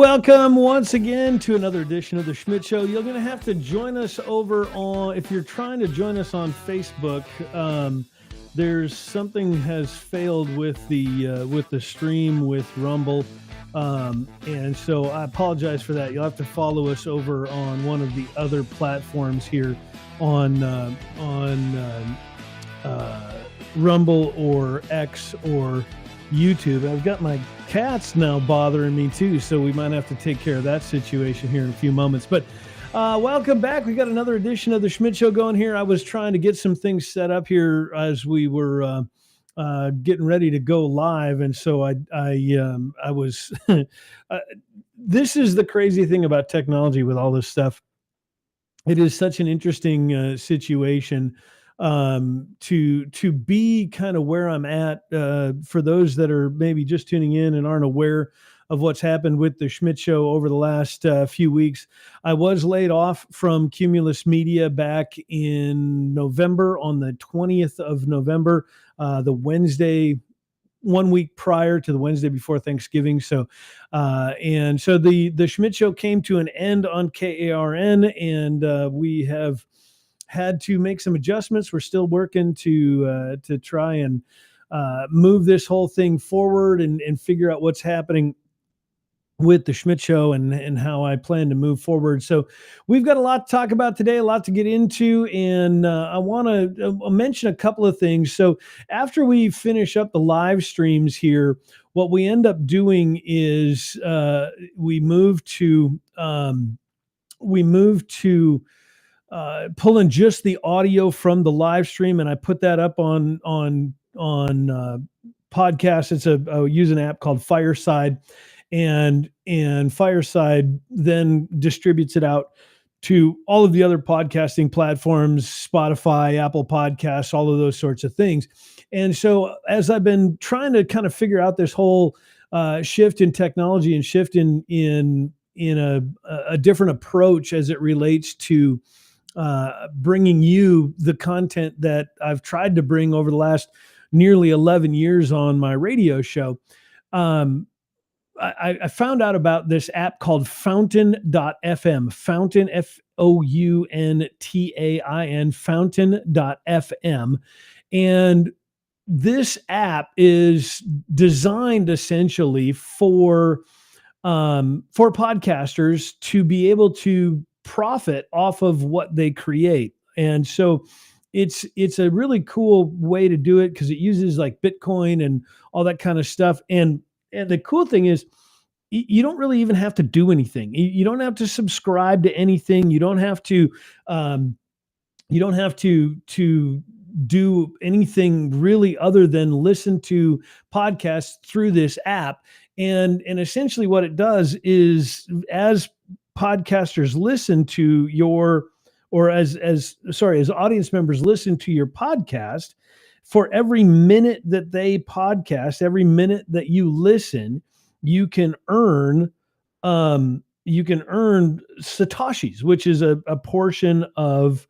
Welcome once again to another edition of the Schmidt Show. You're going to have to join us over on, if you're trying to join us on Facebook, there's something has failed with the stream with Rumble. And so I apologize for that. You'll have to follow us over on one of the other platforms here on Rumble or X or YouTube. I've got my cats now bothering me too, so we might have to take care of that situation here in a few moments. But welcome back. We got another edition of the Schmidt Show going here. I was trying to get some things set up here as we were getting ready to go live, and so I was. This is the crazy thing about technology with all this stuff. It is such an interesting situation. To be kind of where I'm at, for those that are maybe just tuning in and aren't aware of what's happened with the Schmidt Show over the last few weeks. I was laid off from Cumulus Media back in November, on the 20th of November, the Wednesday, 1 week prior to the Wednesday before Thanksgiving. So the Schmidt Show came to an end on KARN, and we have had to make some adjustments. We're still working to try and move this whole thing forward and figure out what's happening with the Schmidt Show and how I plan to move forward. So we've got a lot to talk about today, a lot to get into, and I want to mention a couple of things. So after we finish up the live streams here, what we end up doing is we move to pulling just the audio from the live stream, and I put that up on podcasts. It's I use an app called Fireside, and Fireside then distributes it out to all of the other podcasting platforms, Spotify, Apple Podcasts, all of those sorts of things. And so as I've been trying to kind of figure out this whole shift in technology and shift in a different approach as it relates to bringing you the content that I've tried to bring over the last nearly 11 years on my radio show. I found out about this app called Fountain.fm, Fountain, Fountain.fm, Fountain.fm. And this app is designed essentially for podcasters to be able to profit off of what they create. And so it's a really cool way to do it because it uses like Bitcoin and all that kind of stuff. And the cool thing is you don't really even have to do anything. You don't have to subscribe to anything. You don't have to do anything really other than listen to podcasts through this app. And essentially what it does is, as podcasters listen to your, or as audience members listen to your podcast, for every minute that they podcast, every minute that you listen, you can earn satoshis, which is a portion of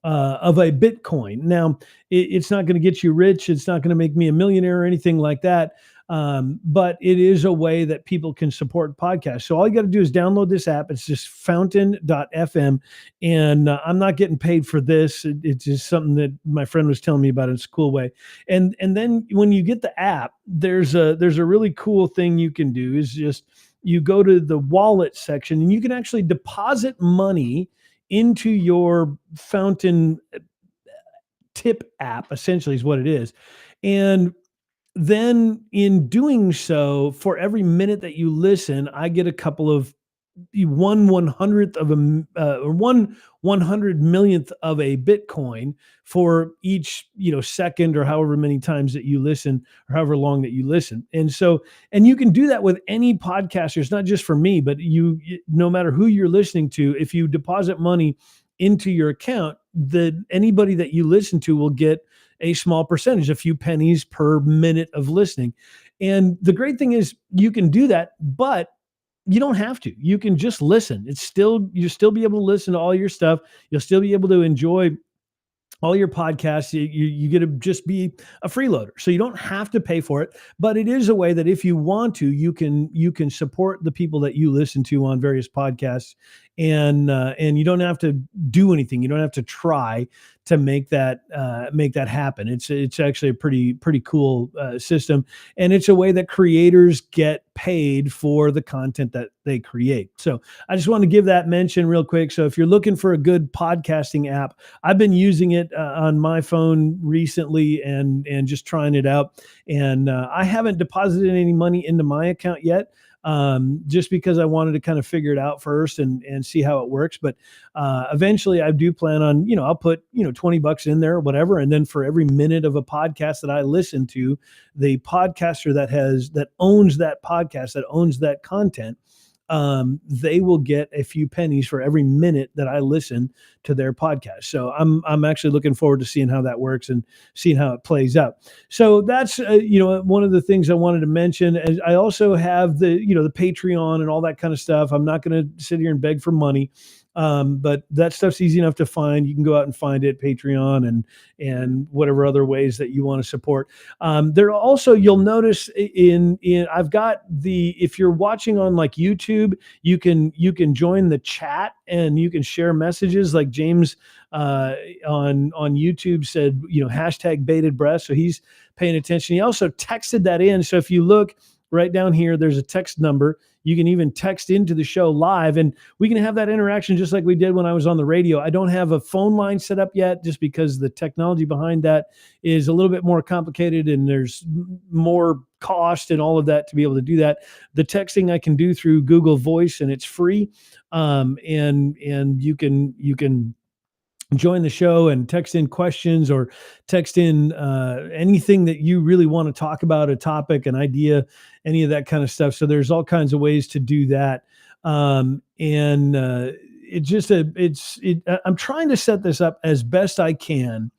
a Bitcoin. Now, it's not going to get you rich. It's not going to make me a millionaire or anything like that. But it is a way that people can support podcasts. So all you got to do is download this app. It's just Fountain.fm. And I'm not getting paid for this. It's just something that my friend was telling me about. It's a cool way. And then when you get the app, there's a really cool thing you can do is just you go to the wallet section and you can actually deposit money into your Fountain tip app, essentially is what it is. And then in doing so, for every minute that you listen, I get a couple of 1/100th of or 1/100 millionth of a Bitcoin for each, second or however many times that you listen or however long that you listen. And you can do that with any podcaster. It's not just for me, but no matter who you're listening to, if you deposit money into your account, anybody that you listen to will get a small percentage, a few pennies per minute of listening. And the great thing is you can do that, but you don't have to. You can just listen. You'll still be able to listen to all your stuff. You'll still be able to enjoy all your podcasts, you get to just be a freeloader, so you don't have to pay for it. But it is a way that if you want to, you can support the people that you listen to on various podcasts, and you don't have to do anything. You don't have to try to make that happen. It's actually a pretty cool system, and it's a way that creators get paid for the content that they create. So I just want to give that mention real quick. So if you're looking for a good podcasting app, I've been using it on my phone recently, and just trying it out. And I haven't deposited any money into my account yet, just because I wanted to kind of figure it out first and see how it works. But eventually, I do plan on, I'll put $20 in there or whatever, and then for every minute of a podcast that I listen to, the podcaster that owns that podcast, that owns that content, they will get a few pennies for every minute that I listen to their podcast. So I'm actually looking forward to seeing how that works and seeing how it plays out. So that's one of the things I wanted to mention. As I also have the Patreon and all that kind of stuff. I'm not going to sit here and beg for money. But that stuff's easy enough to find. You can go out and find it, Patreon and whatever other ways that you want to support. There also, you'll notice in I've got if you're watching on like YouTube, you can join the chat and you can share messages. Like James on YouTube said, hashtag bated breath. So he's paying attention. He also texted that in. So if you look right down here, there's a text number. You can even text into the show live, and we can have that interaction just like we did when I was on the radio. I don't have a phone line set up yet, just because the technology behind that is a little bit more complicated, and there's more cost and all of that to be able to do that. The texting I can do through Google Voice, and it's free. And you can join the show and text in questions or text in anything that you really want to talk about, a topic, an idea, any of that kind of stuff. So there's all kinds of ways to do that. I'm trying to set this up as best I can,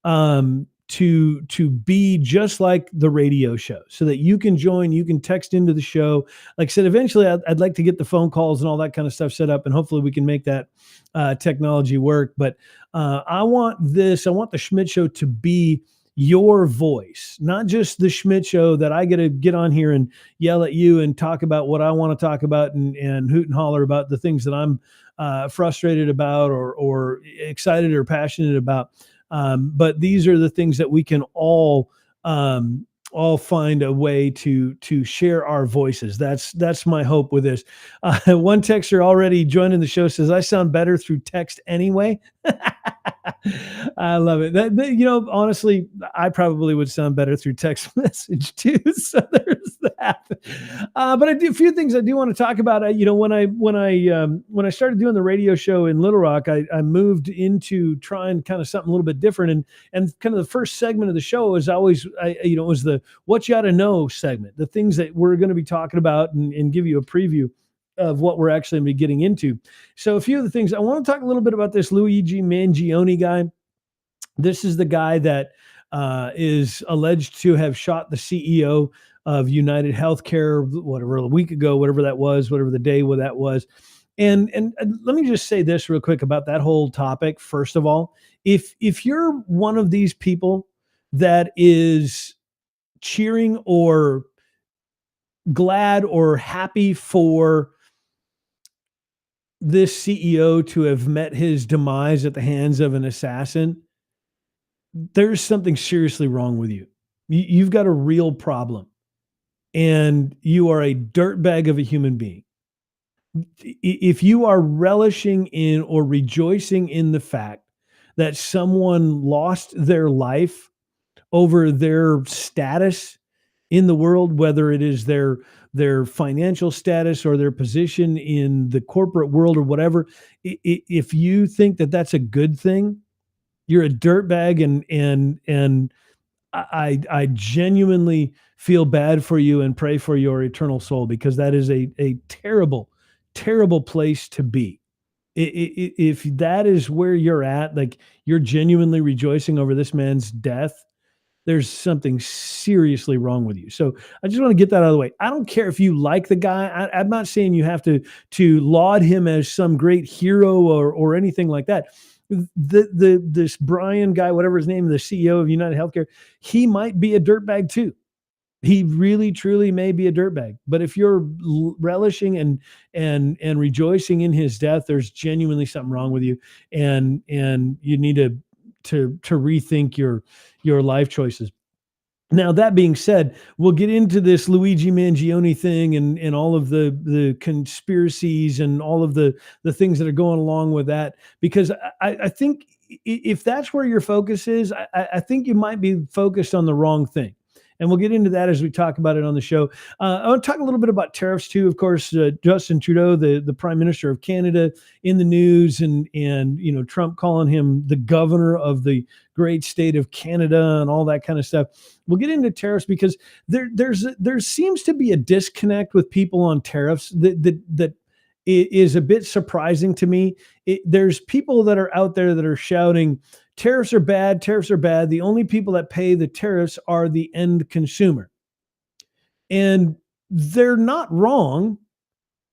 to be just like the radio show, so that you can join, you can text into the show. Like I said, eventually I'd like to get the phone calls and all that kind of stuff set up, and hopefully we can make that technology work. But I want the Schmidt Show to be your voice, not just the Schmidt Show that I get to get on here and yell at you and talk about what I want to talk about, and hoot and holler about the things that I'm frustrated about or excited or passionate about. But these are the things that we can all find a way to share our voices. That's my hope with this. One texter already joining the show says, I sound better through text anyway. I love it. Honestly, I probably would sound better through text message too. So there's that. But a few things I do want to talk about. When I started doing the radio show in Little Rock, I moved into trying kind of something a little bit different, and kind of the first segment of the show was always, was the what you ought to know segment, the things that we're going to be talking about, and give you a preview of what we're actually going to be getting into. So a few of the things I want to talk a little bit about, this Luigi Mangione guy. This is the guy that is alleged to have shot the CEO of United Healthcare, whatever, a week ago, whatever that was, whatever the day where that was. And let me just say this real quick about that whole topic. First of all, if you're one of these people that is cheering or glad or happy for this CEO to have met his demise at the hands of an assassin, there's something seriously wrong with you. You've got a real problem, and you are a dirtbag of a human being. If you are relishing in or rejoicing in the fact that someone lost their life over their status in the world, whether it is their financial status or their position in the corporate world or whatever, if you think that that's a good thing, you're a dirtbag, and I genuinely feel bad for you and pray for your eternal soul, because that is a terrible, terrible place to be. If that is where you're at, like you're genuinely rejoicing over this man's death, there's something seriously wrong with you. So I just want to get that out of the way. I don't care if you like the guy. I'm not saying you have to laud him as some great hero or anything like that. this Brian guy, whatever his name, the CEO of United Healthcare, he might be a dirtbag too. He really truly may be a dirtbag. But if you're relishing and rejoicing in his death, there's genuinely something wrong with you, and you need to rethink your life choices. Now, that being said, we'll get into this Luigi Mangione thing and all of the conspiracies and all of the things that are going along with that, because I think if that's where your focus is, I think you might be focused on the wrong thing. And we'll get into that as we talk about it on the show. I want to talk a little bit about tariffs too. Of course, Justin Trudeau, the Prime Minister of Canada, in the news, and Trump calling him the governor of the great state of Canada and all that kind of stuff. We'll get into tariffs because there seems to be a disconnect with people on tariffs that is a bit surprising to me. There's people that are out there that are shouting, tariffs are bad, tariffs are bad. The only people that pay the tariffs are the end consumer. And they're not wrong,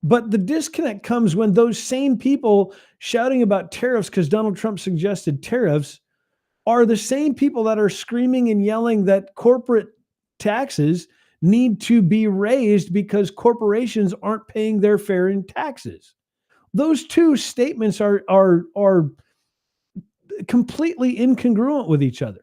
but the disconnect comes when those same people shouting about tariffs because Donald Trump suggested tariffs are the same people that are screaming and yelling that corporate taxes need to be raised because corporations aren't paying their fair in taxes. Those two statements are completely incongruent with each other.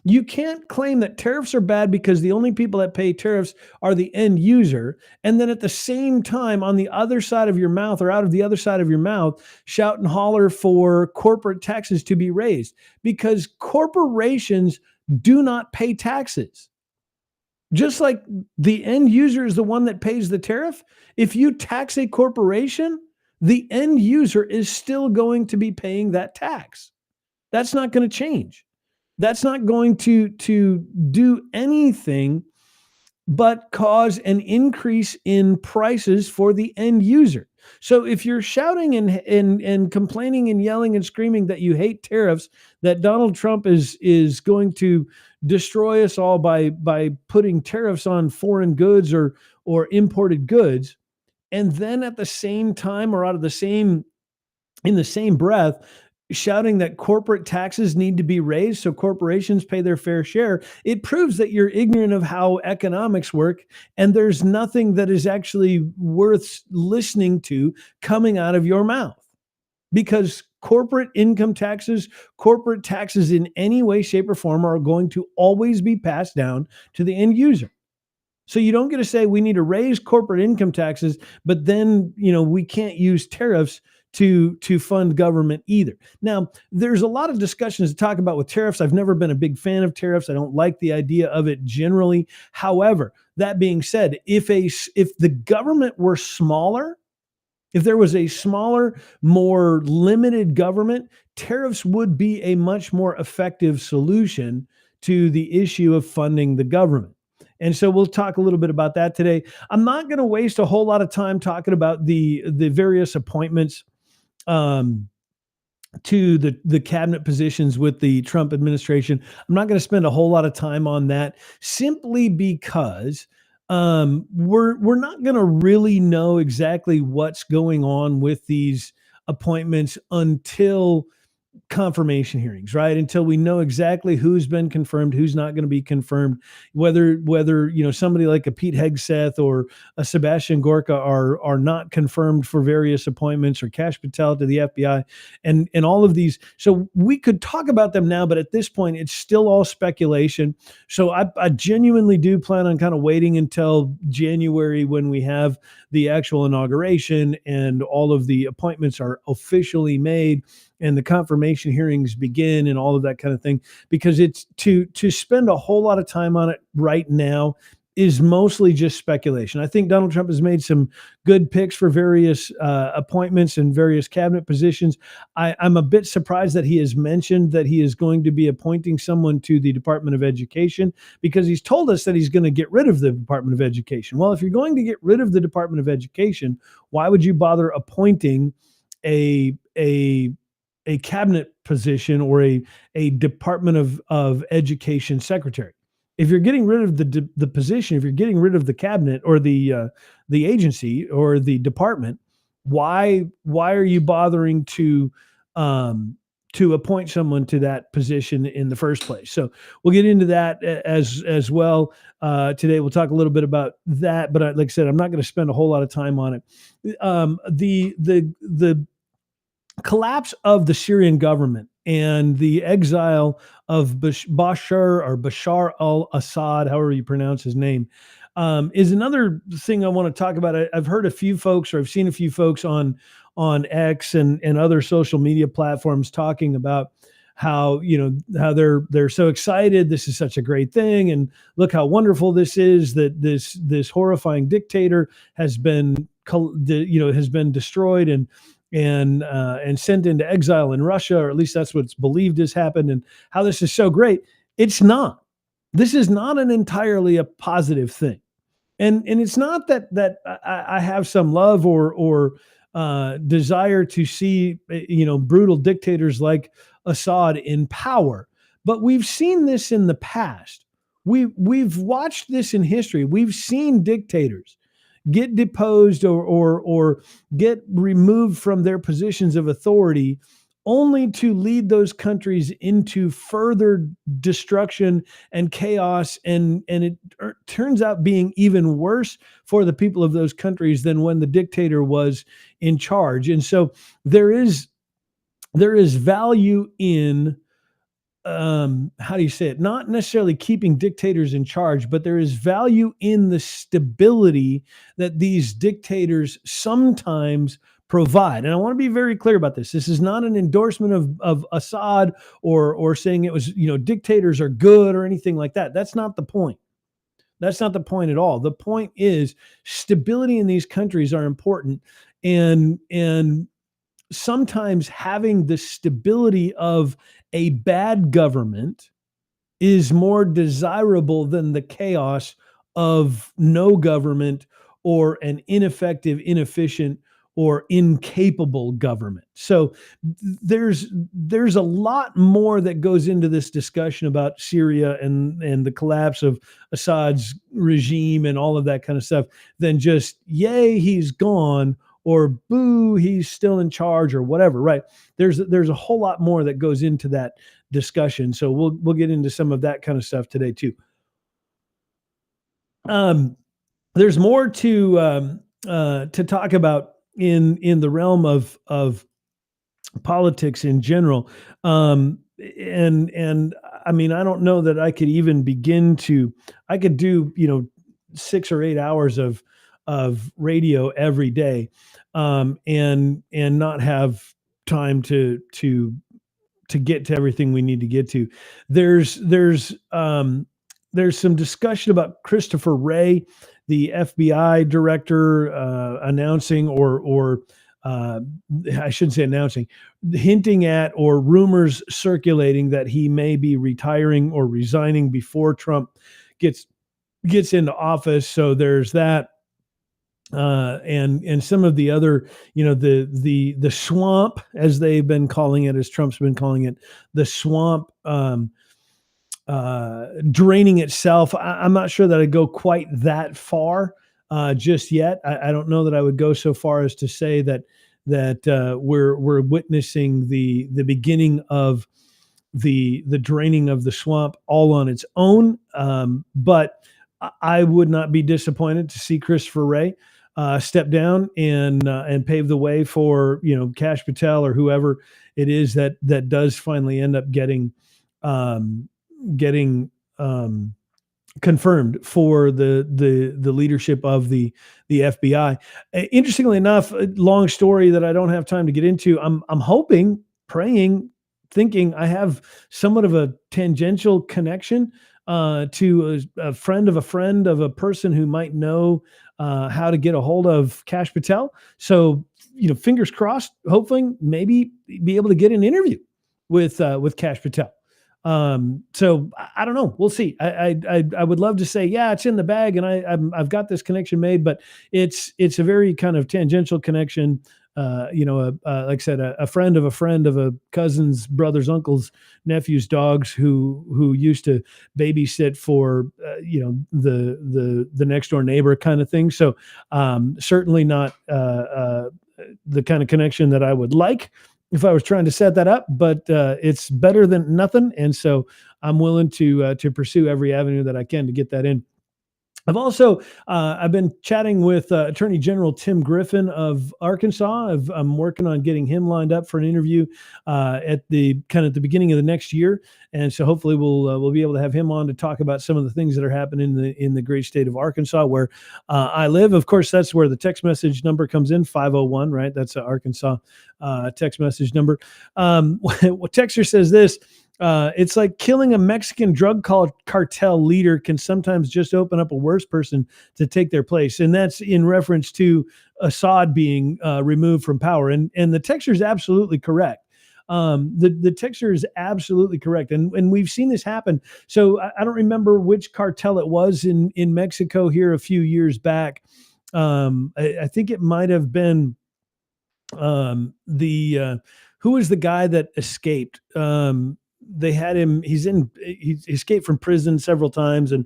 You can't claim that tariffs are bad because the only people that pay tariffs are the end user, and then at the same time, on the other side of your mouth or out of the other side of your mouth, shout and holler for corporate taxes to be raised, because corporations do not pay taxes. Just like the end user is the one that pays the tariff, if you tax a corporation, the end user is still going to be paying that tax. That's not going to change. That's not going to do anything but cause an increase in prices for the end user. So if you're shouting and complaining and yelling and screaming that you hate tariffs, that Donald Trump is going to destroy us all by putting tariffs on foreign goods or imported goods, and then at the same time or in the same breath shouting that corporate taxes need to be raised so corporations pay their fair share, it proves that you're ignorant of how economics work, and there's nothing that is actually worth listening to coming out of your mouth. Because corporate income taxes, corporate taxes in any way, shape, or form are going to always be passed down to the end user. So you don't get to say we need to raise corporate income taxes, but then we can't use tariffs to fund government either. Now, there's a lot of discussions to talk about with tariffs. I've never been a big fan of tariffs. I don't like the idea of it generally. However, that being said, if the government were smaller, if there was a smaller, more limited government, tariffs would be a much more effective solution to the issue of funding the government. And so we'll talk a little bit about that today. I'm not going to waste a whole lot of time talking about the various appointments to the cabinet positions with the Trump administration. I'm not going to spend a whole lot of time on that, simply because we're not going to really know exactly what's going on with these appointments until confirmation hearings, right? Until we know exactly who's been confirmed, who's not going to be confirmed, whether somebody like a Pete Hegseth or a Sebastian Gorka are not confirmed for various appointments, or Kash Patel to the FBI, and all of these. So we could talk about them now, but at this point, it's still all speculation. So I genuinely do plan on kind of waiting until January, when we have the actual inauguration and all of the appointments are officially made and the confirmation hearings begin and all of that kind of thing, because it's to spend a whole lot of time on it right now is mostly just speculation. I think Donald Trump has made some good picks for various appointments and various cabinet positions. I'm a bit surprised that he has mentioned that he is going to be appointing someone to the Department of Education, because he's told us that he's going to get rid of the Department of Education. Well, if you're going to get rid of the Department of Education, why would you bother appointing a cabinet position or a Department of Education secretary? If you're getting rid of the position, if you're getting rid of the cabinet or the agency or the department, why are you bothering to to appoint someone to that position in the first place. So we'll get into that as well. Today we'll talk a little bit about that, but like I said, I'm not going to spend a whole lot of time on it. The collapse of the Syrian government and the exile of Bashar al-Assad, however you pronounce his name, is another thing I want to talk about. I've heard a few folks, or I've seen a few folks on X and other social media platforms talking about how how they're so excited. This is such a great thing, and look how wonderful this is, that this horrifying dictator has been destroyed and sent into exile in Russia, or at least that's what's believed has happened, and how this is so great. It's not. This is not an entirely a positive thing. And it's not that I have some love or desire to see brutal dictators like Assad in power, but we've seen this in the past. We've watched this in history. We've seen dictators get deposed or get removed from their positions of authority, only to lead those countries into further destruction and chaos. And it turns out being even worse for the people of those countries than when the dictator was in charge. And so there is value in, how do you say it? Not necessarily keeping dictators in charge, but there is value in the stability that these dictators sometimes provide. And I want to be very clear about this. This is not an endorsement of Assad or saying it was, dictators are good or anything like that. That's not the point. That's not the point at all. The point is stability in these countries are important, and sometimes having the stability of a bad government is more desirable than the chaos of no government or an ineffective, inefficient, or incapable government. So there's a lot more that goes into this discussion about Syria and the collapse of Assad's regime and all of that kind of stuff than just, yay, he's gone, or boo, he's still in charge, or whatever, right? There's a whole lot more that goes into that discussion. So we'll get into some of that kind of stuff today too. There's more to talk about in the realm of politics in general. And I mean, I don't know that I could even begin to. I could do 6 or 8 hours of radio every day, and not have time to get to everything we need to get to. There's some discussion about Christopher Wray, the FBI director, announcing or I shouldn't say announcing, hinting at, or rumors circulating that he may be retiring or resigning before Trump gets into office. So there's that. And some of the other, the swamp, as they've been calling it, as Trump's been calling it, the swamp draining itself. I'm not sure that I'd go quite that far just yet. I don't know that I would go so far as to say that we're witnessing the beginning of the draining of the swamp all on its own. But I would not be disappointed to see Christopher Wray step down and pave the way for Kash Patel or whoever it is that does finally end up getting confirmed for the leadership of the FBI. Interestingly enough, a long story that I don't have time to get into. I'm hoping, praying, thinking I have somewhat of a tangential connection to a friend of a person who might know how to get a hold of Kash Patel. So, fingers crossed, hopefully maybe be able to get an interview with Kash Patel. So I don't know. We'll see. I would love to say, yeah, it's in the bag and I've got this connection made, but it's a very kind of tangential connection. Like I said, a friend of a cousin's brother's uncle's nephew's dogs who used to babysit for the next door neighbor kind of thing. So certainly not the kind of connection that I would like, if I was trying to set that up, but it's better than nothing. And so I'm willing to pursue every avenue that I can to get that in. I've been chatting with Attorney General Tim Griffin of Arkansas. I'm working on getting him lined up for an interview at the beginning of the next year, and so hopefully we'll be able to have him on to talk about some of the things that are happening in the great state of Arkansas, where I live. Of course, that's where the text message number comes in, 501. Right, that's an Arkansas text message number. Texter says this. It's like killing a Mexican drug cartel leader can sometimes just open up a worse person to take their place. And that's in reference to Assad being removed from power. And the texture is absolutely correct. The texture is absolutely correct. And we've seen this happen. So I don't remember which cartel it was in Mexico here a few years back. I think it might have been the who was the guy that escaped? They had him. He escaped from prison several times, and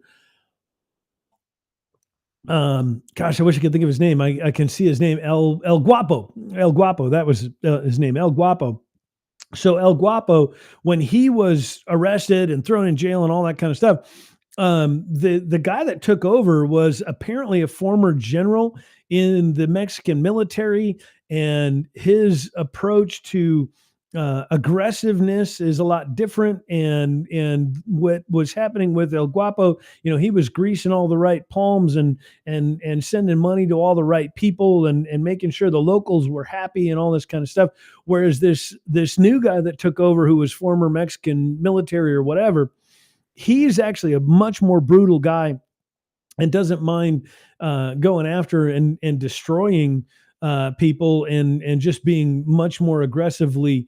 gosh, I wish I could think of his name. I can see his name, El Guapo. El Guapo. That was his name, El Guapo. So El Guapo, when he was arrested and thrown in jail and all that kind of stuff, the guy that took over was apparently a former general in the Mexican military, and his approach to aggressiveness is a lot different. And what was happening with El Guapo, he was greasing all the right palms and sending money to all the right people and making sure the locals were happy and all this kind of stuff. Whereas this new guy that took over, who was former Mexican military or whatever, he's actually a much more brutal guy and doesn't mind going after and destroying people and just being much more aggressively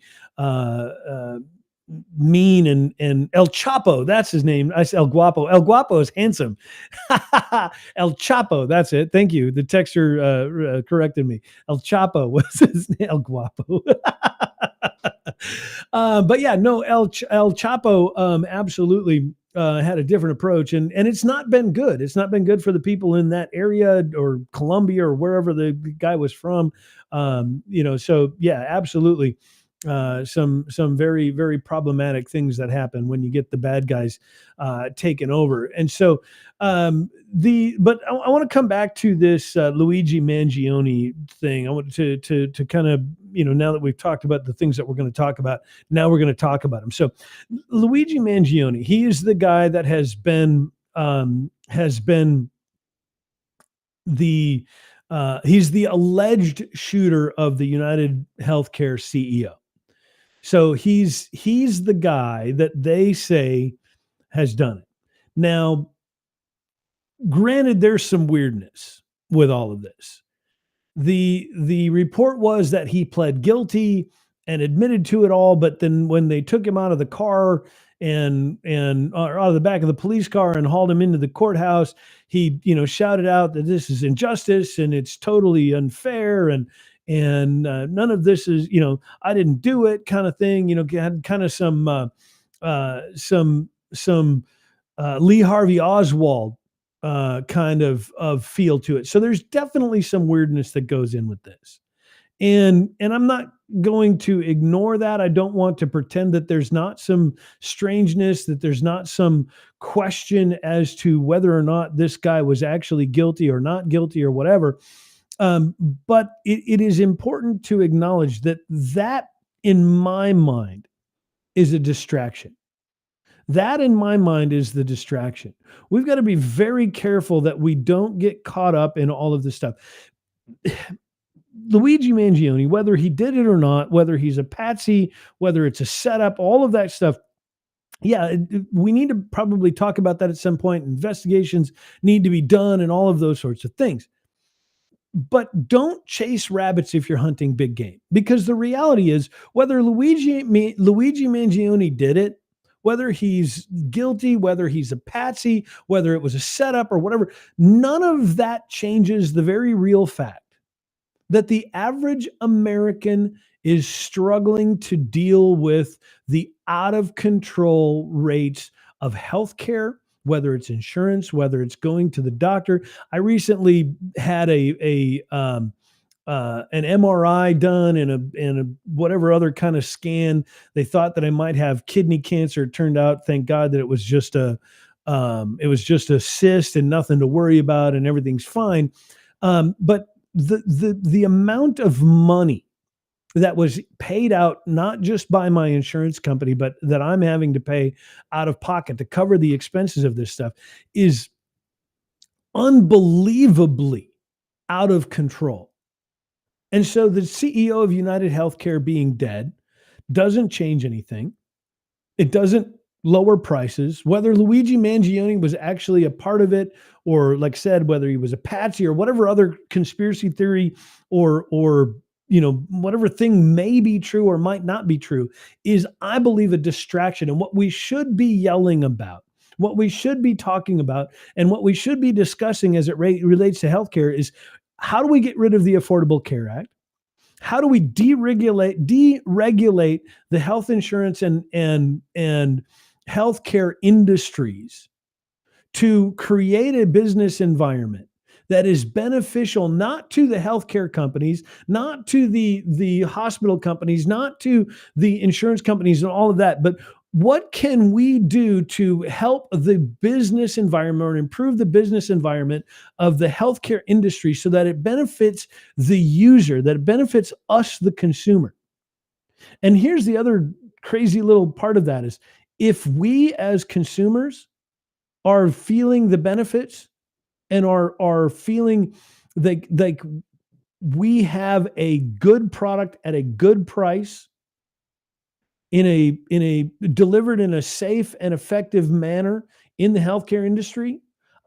mean. And El Chapo, that's his name. I said El Guapo. El Guapo is handsome. El Chapo, that's it. Thank you. The texter corrected me. El Chapo was his name. El Guapo. But yeah, no, El Chapo absolutely had a different approach, and it's not been good. It's not been good for the people in that area or Colombia or wherever the guy was from. So yeah, absolutely. Some very, very problematic things that happen when you get the bad guys taken over. And so but I want to come back to this Luigi Mangione thing. I want to kind of, now that we've talked about the things that we're going to talk about, now we're going to talk about him. So Luigi Mangione, he is the guy that has been the he's the alleged shooter of the United Healthcare CEO. So he's the guy that they say has done it. Now, granted, there's some weirdness with all of this. The report was that he pled guilty and admitted to it all, but then when they took him out of the car and or out of the back of the police car and hauled him into the courthouse, he shouted out that this is injustice and it's totally unfair and none of this is, I didn't do it kind of thing. Had kind of some Lee Harvey Oswald kind of feel to it. So there's definitely some weirdness that goes in with this. And I'm not going to ignore that. I don't want to pretend that there's not some strangeness, that there's not some question as to whether or not this guy was actually guilty or not guilty or whatever. But it is important to acknowledge that in my mind, is a distraction. That, in my mind, is the distraction. We've got to be very careful that we don't get caught up in all of this stuff. Luigi Mangione, whether he did it or not, whether he's a patsy, whether it's a setup, all of that stuff, yeah, we need to probably talk about that at some point. Investigations need to be done and all of those sorts of things. But don't chase rabbits if you're hunting big game, because the reality is, whether Luigi Mangione did it, whether he's guilty, whether he's a patsy, whether it was a setup or whatever, none of that changes the very real fact that the average American is struggling to deal with the out of control rates of healthcare, whether it's insurance, whether it's going to the doctor. I recently had a an MRI done and a whatever other kind of scan. They thought that I might have kidney cancer. It turned out, thank God, that it was just a cyst and nothing to worry about, and everything's fine. But the amount of money that was paid out, not just by my insurance company, but that I'm having to pay out of pocket to cover the expenses of this stuff, is unbelievably out of control. And so the CEO of United Healthcare being dead doesn't change anything. It doesn't lower prices. Whether Luigi Mangione was actually a part of it, or like I said, whether he was a patsy or whatever other conspiracy theory or whatever thing may be true or might not be true, is, I believe, a distraction. And what we should be yelling about, what we should be talking about, and what we should be discussing as it relates to healthcare is, how do we get rid of the Affordable Care Act? How do we deregulate the health insurance and healthcare industries to create a business environment that is beneficial, not to the healthcare companies, not to the hospital companies, not to the insurance companies and all of that, but what can we do to help the business environment or improve the business environment of the healthcare industry so that it benefits the user, that it benefits us, the consumer? And here's the other crazy little part of that is, if we as consumers are feeling the benefits and are feeling like we have a good product at a good price, in a delivered in a safe and effective manner in the healthcare industry,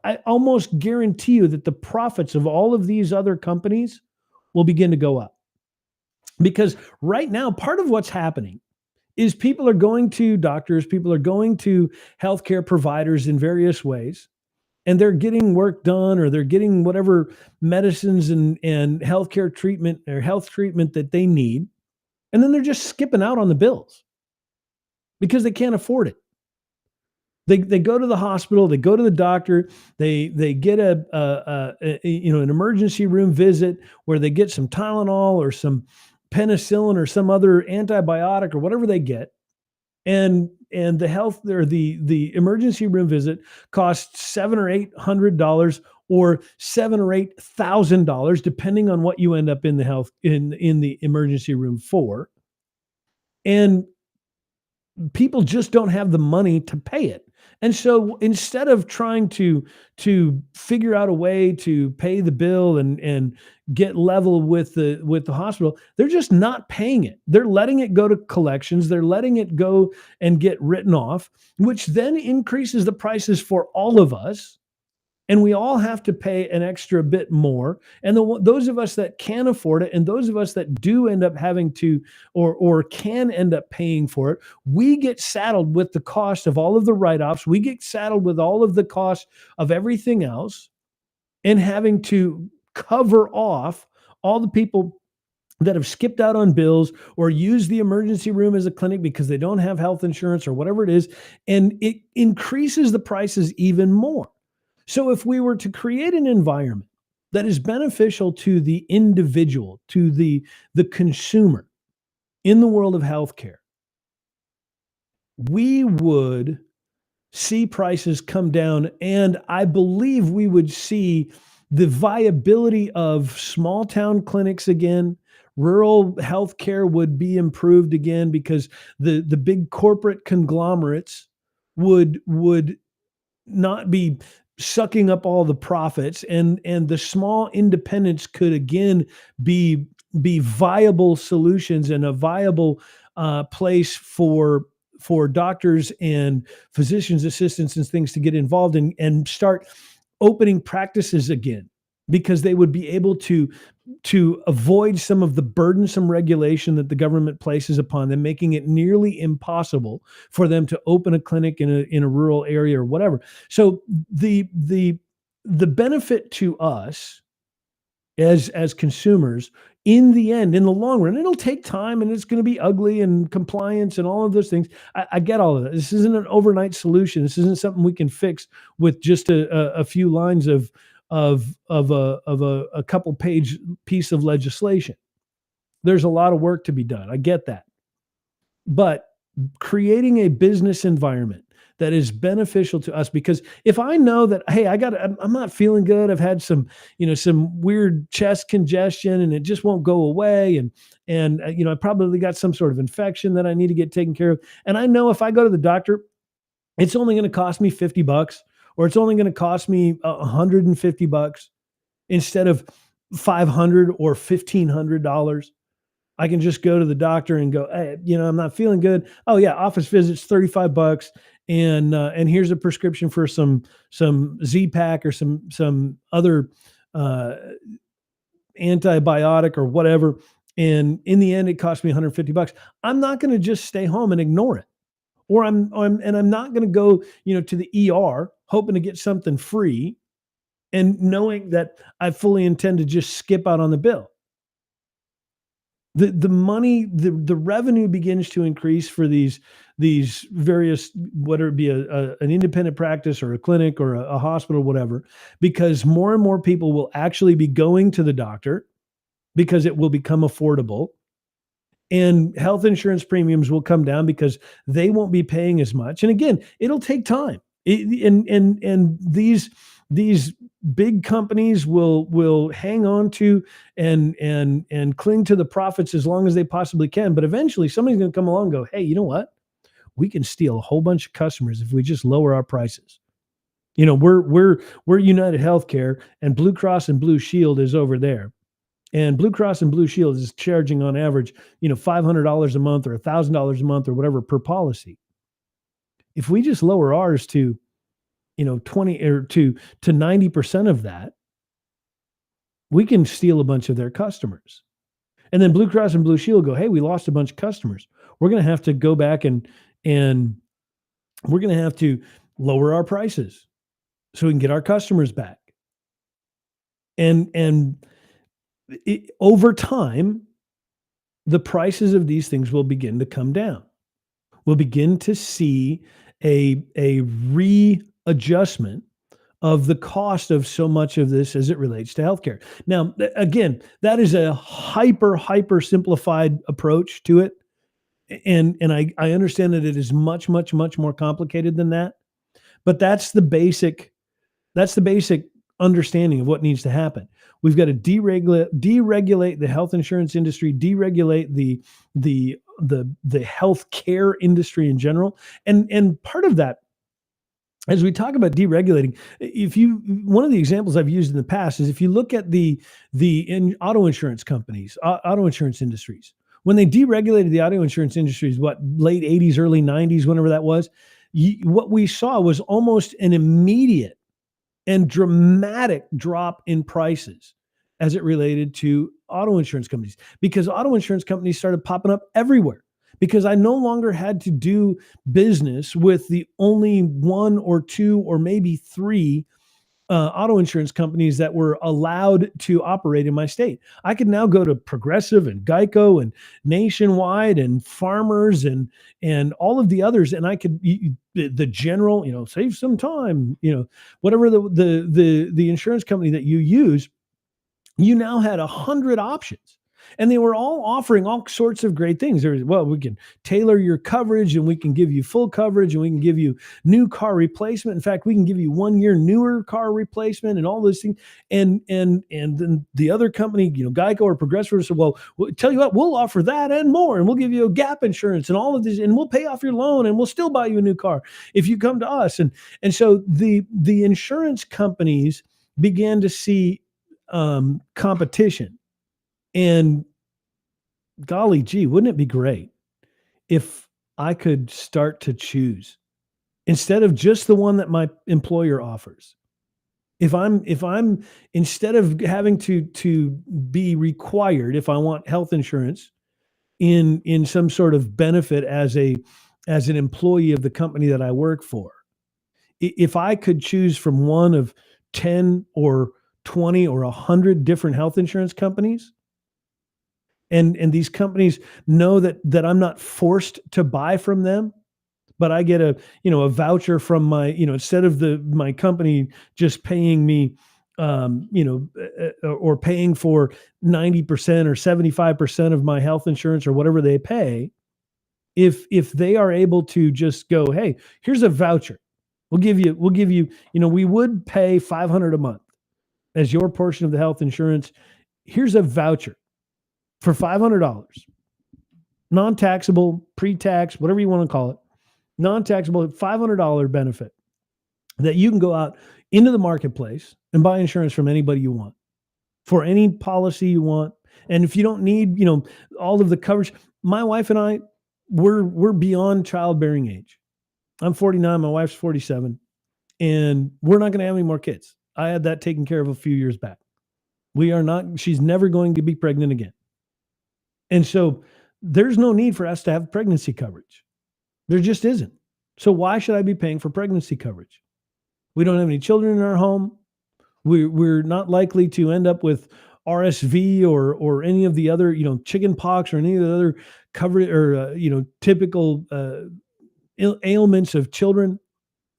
I almost guarantee you that the profits of all of these other companies will begin to go up. Because right now, part of what's happening is people are going to doctors, people are going to healthcare providers in various ways, and they're getting work done, or they're getting whatever medicines and healthcare treatment or health treatment that they need. And then they're just skipping out on the bills because they can't afford it. They go to the hospital, they go to the doctor, they get an emergency room visit where they get some Tylenol or some penicillin or some other antibiotic or whatever they get, and the emergency room visit costs $700 or $800 or $7,000 or $8,000, depending on what you end up in the emergency room for. And people just don't have the money to pay it. And so instead of trying to figure out a way to pay the bill and get level with the hospital, they're just not paying it. They're letting it go to collections. They're letting it go and get written off, which then increases the prices for all of us. And we all have to pay an extra bit more. And those of us that can afford it, and those of us that do end up having to or can end up paying for it, we get saddled with the cost of all of the write-offs. We get saddled with all of the cost of everything else, and having to cover off all the people that have skipped out on bills or used the emergency room as a clinic because they don't have health insurance or whatever it is. And it increases the prices even more. So if we were to create an environment that is beneficial to the individual, to the consumer in the world of healthcare, we would see prices come down, and I believe we would see the viability of small town clinics again. Rural healthcare would be improved again, because the big corporate conglomerates would not be sucking up all the profits, and the small independents could again be viable solutions and a viable place for doctors and physicians assistants and things to get involved in and start opening practices again, because they would be able to avoid some of the burdensome regulation that the government places upon them, making it nearly impossible for them to open a clinic in a rural area or whatever. So the benefit to us as consumers, in the end, in the long run, it'll take time and it's going to be ugly and compliance and all of those things. I get all of that. This isn't an overnight solution. This isn't something we can fix with just a few lines of a couple page piece of legislation. There's a lot of work to be done. I get that. But creating a business environment that is beneficial to us, because if I know that, hey, I'm not feeling good, I've had some weird chest congestion and it just won't go away, and I probably got some sort of infection that I need to get taken care of, and I know if I go to the doctor, it's only going to cost me $50, or it's only going to cost me $150 instead of 500 or $1,500. I can just go to the doctor and go, hey, I'm not feeling good. Oh yeah, office visits, $35, and here's a prescription for some Z-Pack or some other uh, antibiotic or whatever. And in the end, it cost me $150. I'm not going to just stay home and ignore it, or I'm not going to go to the ER hoping to get something free, and knowing that I fully intend to just skip out on the bill. The money, the revenue begins to increase for these various, whether it be an independent practice or a clinic or a hospital, whatever, because more and more people will actually be going to the doctor because it will become affordable, and health insurance premiums will come down because they won't be paying as much. And again, it'll take time. And these big companies will hang on to and cling to the profits as long as they possibly can. But eventually somebody's going to come along and go, hey, you know what? We can steal a whole bunch of customers if we just lower our prices. We're United Healthcare, and Blue Cross and Blue Shield is over there. And Blue Cross and Blue Shield is charging on average, $500 a month or $1,000 a month or whatever per policy. If we just lower ours to 20 or to 90% of that, we can steal a bunch of their customers. And then Blue Cross and Blue Shield go, hey, we lost a bunch of customers. We're going to have to go back and we're going to have to lower our prices so we can get our customers back. And over time, the prices of these things will begin to come down. We'll begin to see a readjustment of the cost of so much of this as it relates to healthcare. Now, again, that is a hyper simplified approach to it. And I understand that it is much more complicated than that. But that's the basic understanding of what needs to happen. We've got to deregulate the health insurance industry, deregulate the healthcare industry in general. And part of that, as we talk about deregulating, one of the examples I've used in the past is if you look at the auto insurance companies, auto insurance industries, when they deregulated the auto insurance industries, late 80s, early 90s, whenever that was, what we saw was almost an immediate and dramatic drop in prices as it related to auto insurance companies, because auto insurance companies started popping up everywhere. Because I no longer had to do business with the only one or two or maybe three auto insurance companies that were allowed to operate in my state. I could now go to Progressive and Geico and Nationwide and Farmers and all of the others, and I could the General, save some time, whatever the insurance company that you use, you now had 100 options. And they were all offering all sorts of great things. We can tailor your coverage, and we can give you full coverage, and we can give you new car replacement. In fact, we can give you 1 year newer car replacement and all those things. And then the other company, Geico or Progressive said, well, tell you what, we'll offer that and more, and we'll give you a gap insurance and all of this, and we'll pay off your loan, and we'll still buy you a new car if you come to us. And so the insurance companies began to see competition. And golly gee, wouldn't it be great if I could start to choose instead of just the one that my employer offers? If I'm instead of having to be required, if I want health insurance in some sort of benefit as an employee of the company that I work for, if I could choose from one of 10 or 20 or 100 different health insurance companies, and these companies know that I'm not forced to buy from them, but I get a voucher from my, instead of my company just paying me or paying for 90% or 75% of my health insurance or whatever they pay, if they are able to just go, hey, here's a voucher. We'll give you, we would pay $500 a month as your portion of the health insurance. Here's a voucher for $500, non-taxable, pre-tax, whatever you want to call it, non-taxable $500 benefit that you can go out into the marketplace and buy insurance from anybody you want for any policy you want. And if you don't need, all of the coverage, my wife and I, we're beyond childbearing age. I'm 49, my wife's 47, and we're not going to have any more kids. I had that taken care of a few years back. She's never going to be pregnant again. And so there's no need for us to have pregnancy coverage. There just isn't. So why should I be paying for pregnancy coverage? We don't have any children in our home. We're not likely to end up with RSV or any of the other, chicken pox or any of the other coverage or, typical ailments of children.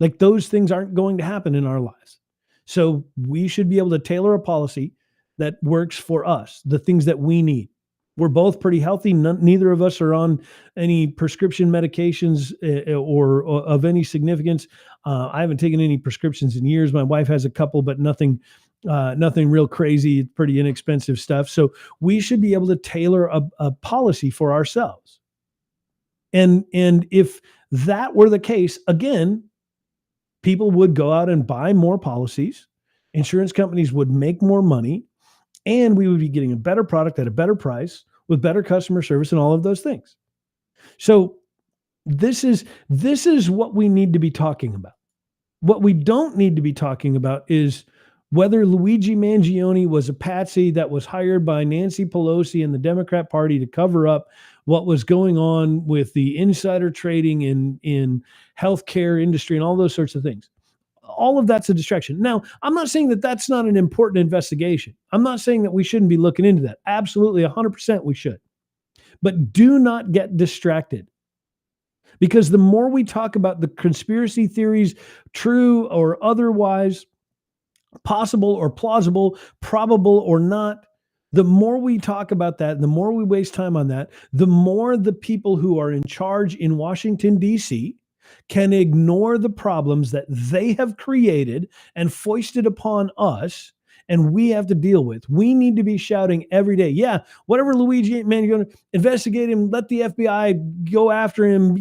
Like those things aren't going to happen in our lives. So we should be able to tailor a policy that works for us, the things that we need. We're both pretty healthy. Neither of us are on any prescription medications or of any significance. I haven't taken any prescriptions in years. My wife has a couple, but nothing real crazy, pretty inexpensive stuff. So we should be able to tailor a policy for ourselves. And if that were the case, again, people would go out and buy more policies. Insurance companies would make more money. And we would be getting a better product at a better price with better customer service and all of those things. So this is what we need to be talking about. What we don't need to be talking about is whether Luigi Mangione was a patsy that was hired by Nancy Pelosi and the Democrat Party to cover up what was going on with the insider trading in healthcare industry and all those sorts of things. All of that's a distraction. Now, I'm not saying that that's not an important investigation. I'm not saying that we shouldn't be looking into that. Absolutely, 100% we should. But do not get distracted. Because the more we talk about the conspiracy theories, true or otherwise, possible or plausible, probable or not, the more we talk about that, the more we waste time on that, the more the people who are in charge in Washington, D.C., can ignore the problems that they have created and foisted upon us, and we have to deal with. We need to be shouting every day, yeah, whatever Luigi, man, you're going to investigate him, let the FBI go after him,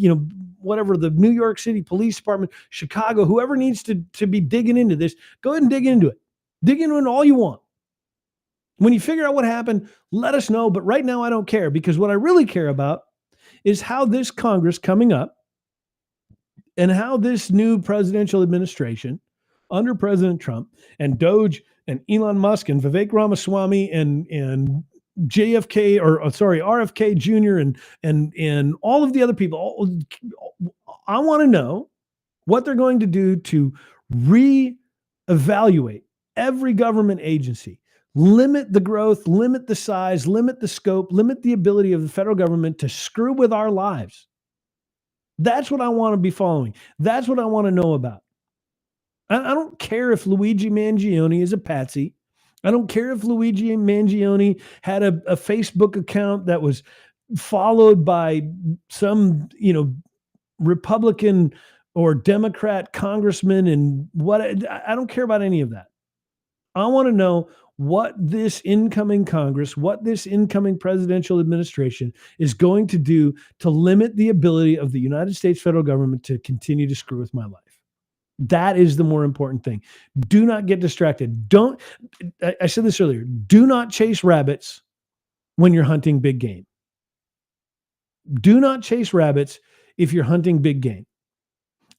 whatever, the New York City Police Department, Chicago, whoever needs to be digging into this, go ahead and dig into it. Dig into it all you want. When you figure out what happened, let us know. But right now, I don't care, because what I really care about is how this Congress coming up and how this new presidential administration under President Trump and Doge and Elon Musk and Vivek Ramaswamy and JFK RFK Jr. and all of the other people, I want to know what they're going to do to reevaluate every government agency, limit the growth, limit the size, limit the scope, limit the ability of the federal government to screw with our lives. That's what I want to be following. That's what I want to know about. I don't care if Luigi Mangione is a patsy. I don't care if Luigi Mangione had a Facebook account that was followed by some, Republican or Democrat congressman and what. I don't care about any of that. I want to know what this incoming Congress, what this incoming presidential administration is going to do to limit the ability of the United States federal government to continue to screw with my life. That is the more important thing. Do not get distracted. I said this earlier, do not chase rabbits when you're hunting big game. Do not chase rabbits if you're hunting big game.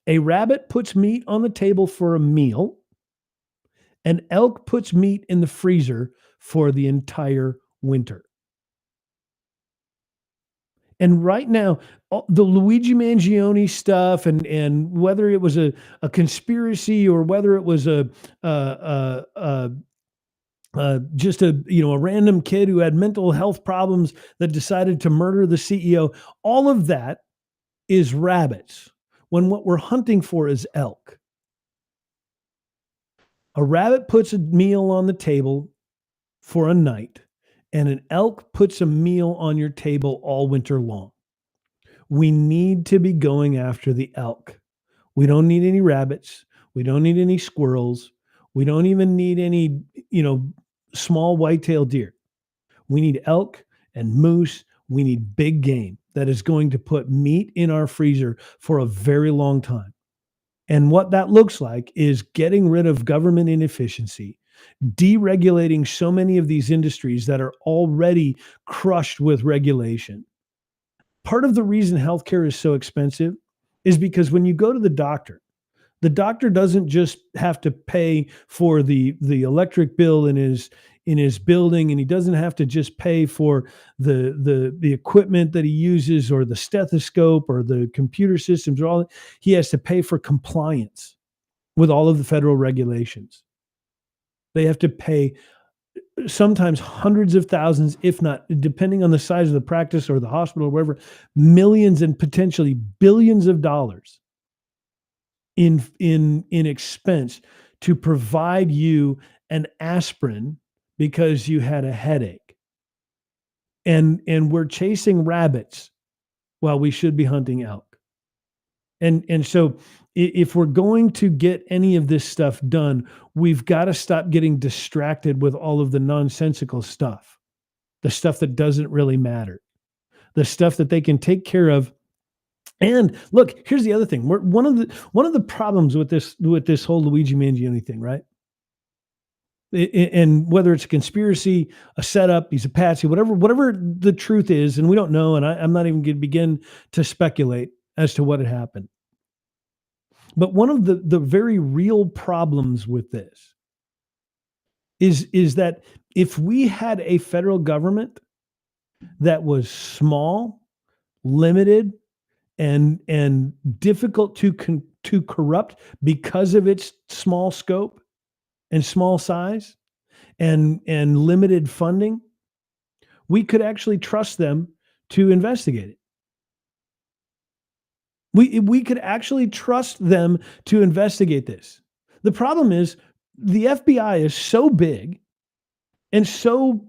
A rabbit puts meat on the table for a meal. An elk puts meat in the freezer for the entire winter. And right now, the Luigi Mangione stuff and whether it was a conspiracy or whether it was just a random kid who had mental health problems that decided to murder the CEO, all of that is rabbits, when what we're hunting for is elk. A rabbit puts a meal on the table for a night, and an elk puts a meal on your table all winter long. We need to be going after the elk. We don't need any rabbits. We don't need any squirrels. We don't even need any, you know, small white-tailed deer. We need elk and moose. We need big game that is going to put meat in our freezer for a very long time. And what that looks like is getting rid of government inefficiency, deregulating so many of these industries that are already crushed with regulation. Part of the reason healthcare is so expensive is because when you go to the doctor doesn't just have to pay for the electric bill in his building, and he doesn't have to just pay for the equipment that he uses or the stethoscope or the computer systems or all. He has to pay for compliance with all of the federal regulations. They have to pay sometimes hundreds of thousands, if not, depending on the size of the practice or the hospital or wherever, millions and potentially billions of dollars in expense to provide you an aspirin because you had a headache. And we're chasing rabbits while we should be hunting elk. And so if we're going to get any of this stuff done, we've got to stop getting distracted with all of the nonsensical stuff, the stuff that doesn't really matter, the stuff that they can take care of. And look, here's the other thing. One of the problems with this whole Luigi Mangione thing, right? And whether it's a conspiracy, a setup, he's a patsy, whatever the truth is, and we don't know, and I'm not even going to begin to speculate as to what had happened. But one of the very real problems with this is that if we had a federal government that was small, limited, and difficult to corrupt because of its small scope and small size and limited funding, we could actually trust them to investigate it. We could actually trust them to investigate this. The problem is the FBI is so big and so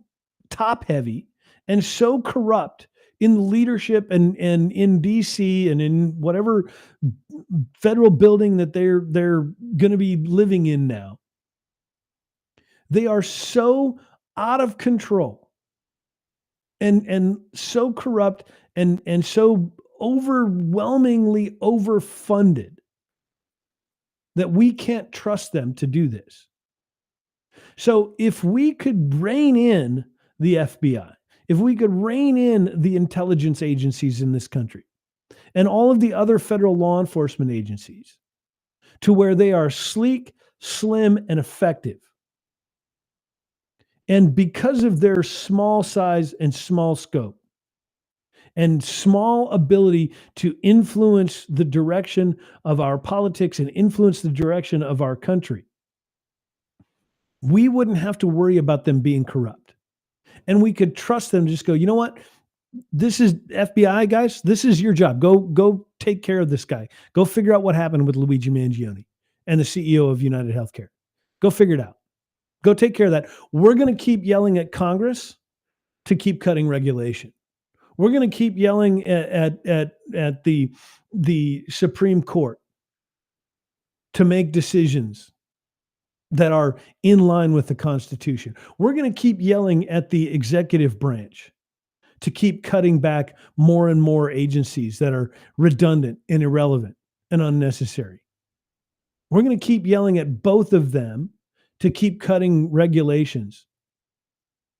top heavy and so corrupt in the leadership and in DC and in whatever federal building that they're going to be living in now. They are so out of control and so corrupt and so overwhelmingly overfunded that we can't trust them to do this. So if we could rein in the FBI, if we could rein in the intelligence agencies in this country and all of the other federal law enforcement agencies to where they are sleek, slim, and effective, and because of their small size and small scope and small ability to influence the direction of our politics and influence the direction of our country, we wouldn't have to worry about them being corrupt. And we could trust them to just go, you know what? This is FBI guys. This is your job. Go take care of this guy. Go figure out what happened with Luigi Mangione and the CEO of United Healthcare. Go figure it out. Go take care of that. We're going to keep yelling at Congress to keep cutting regulation. We're going to keep yelling at the Supreme Court to make decisions that are in line with the Constitution. We're going to keep yelling at the executive branch to keep cutting back more and more agencies that are redundant and irrelevant and unnecessary. We're going to keep yelling at both of them to keep cutting regulations.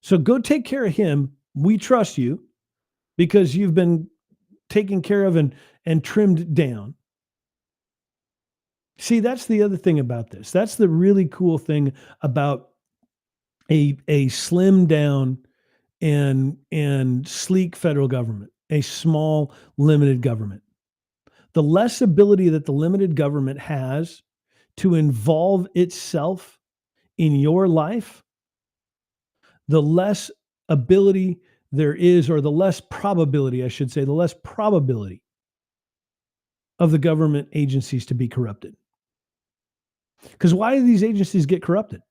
So go take care of him. We trust you because you've been taken care of and trimmed down. See, that's the other thing about this. That's the really cool thing about a slimmed down and sleek federal government, a small, limited government. The less ability that the limited government has to involve itself in your life, the less ability there is, or the less probability, I should say, the less probability of the government agencies to be corrupted. Because why do these agencies get corrupted?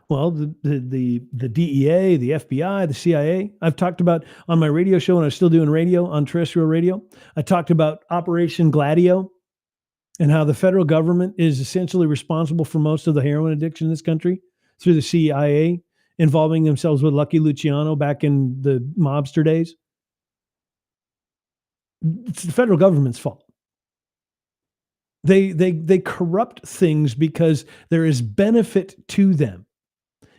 Well, the DEA, the FBI, the CIA. I've talked about on my radio show, and I'm still doing radio on terrestrial radio. I talked about Operation Gladio and how the federal government is essentially responsible for most of the heroin addiction in this country through the CIA involving themselves with Lucky Luciano back in the mobster days. It's the federal government's fault. They corrupt things because there is benefit to them.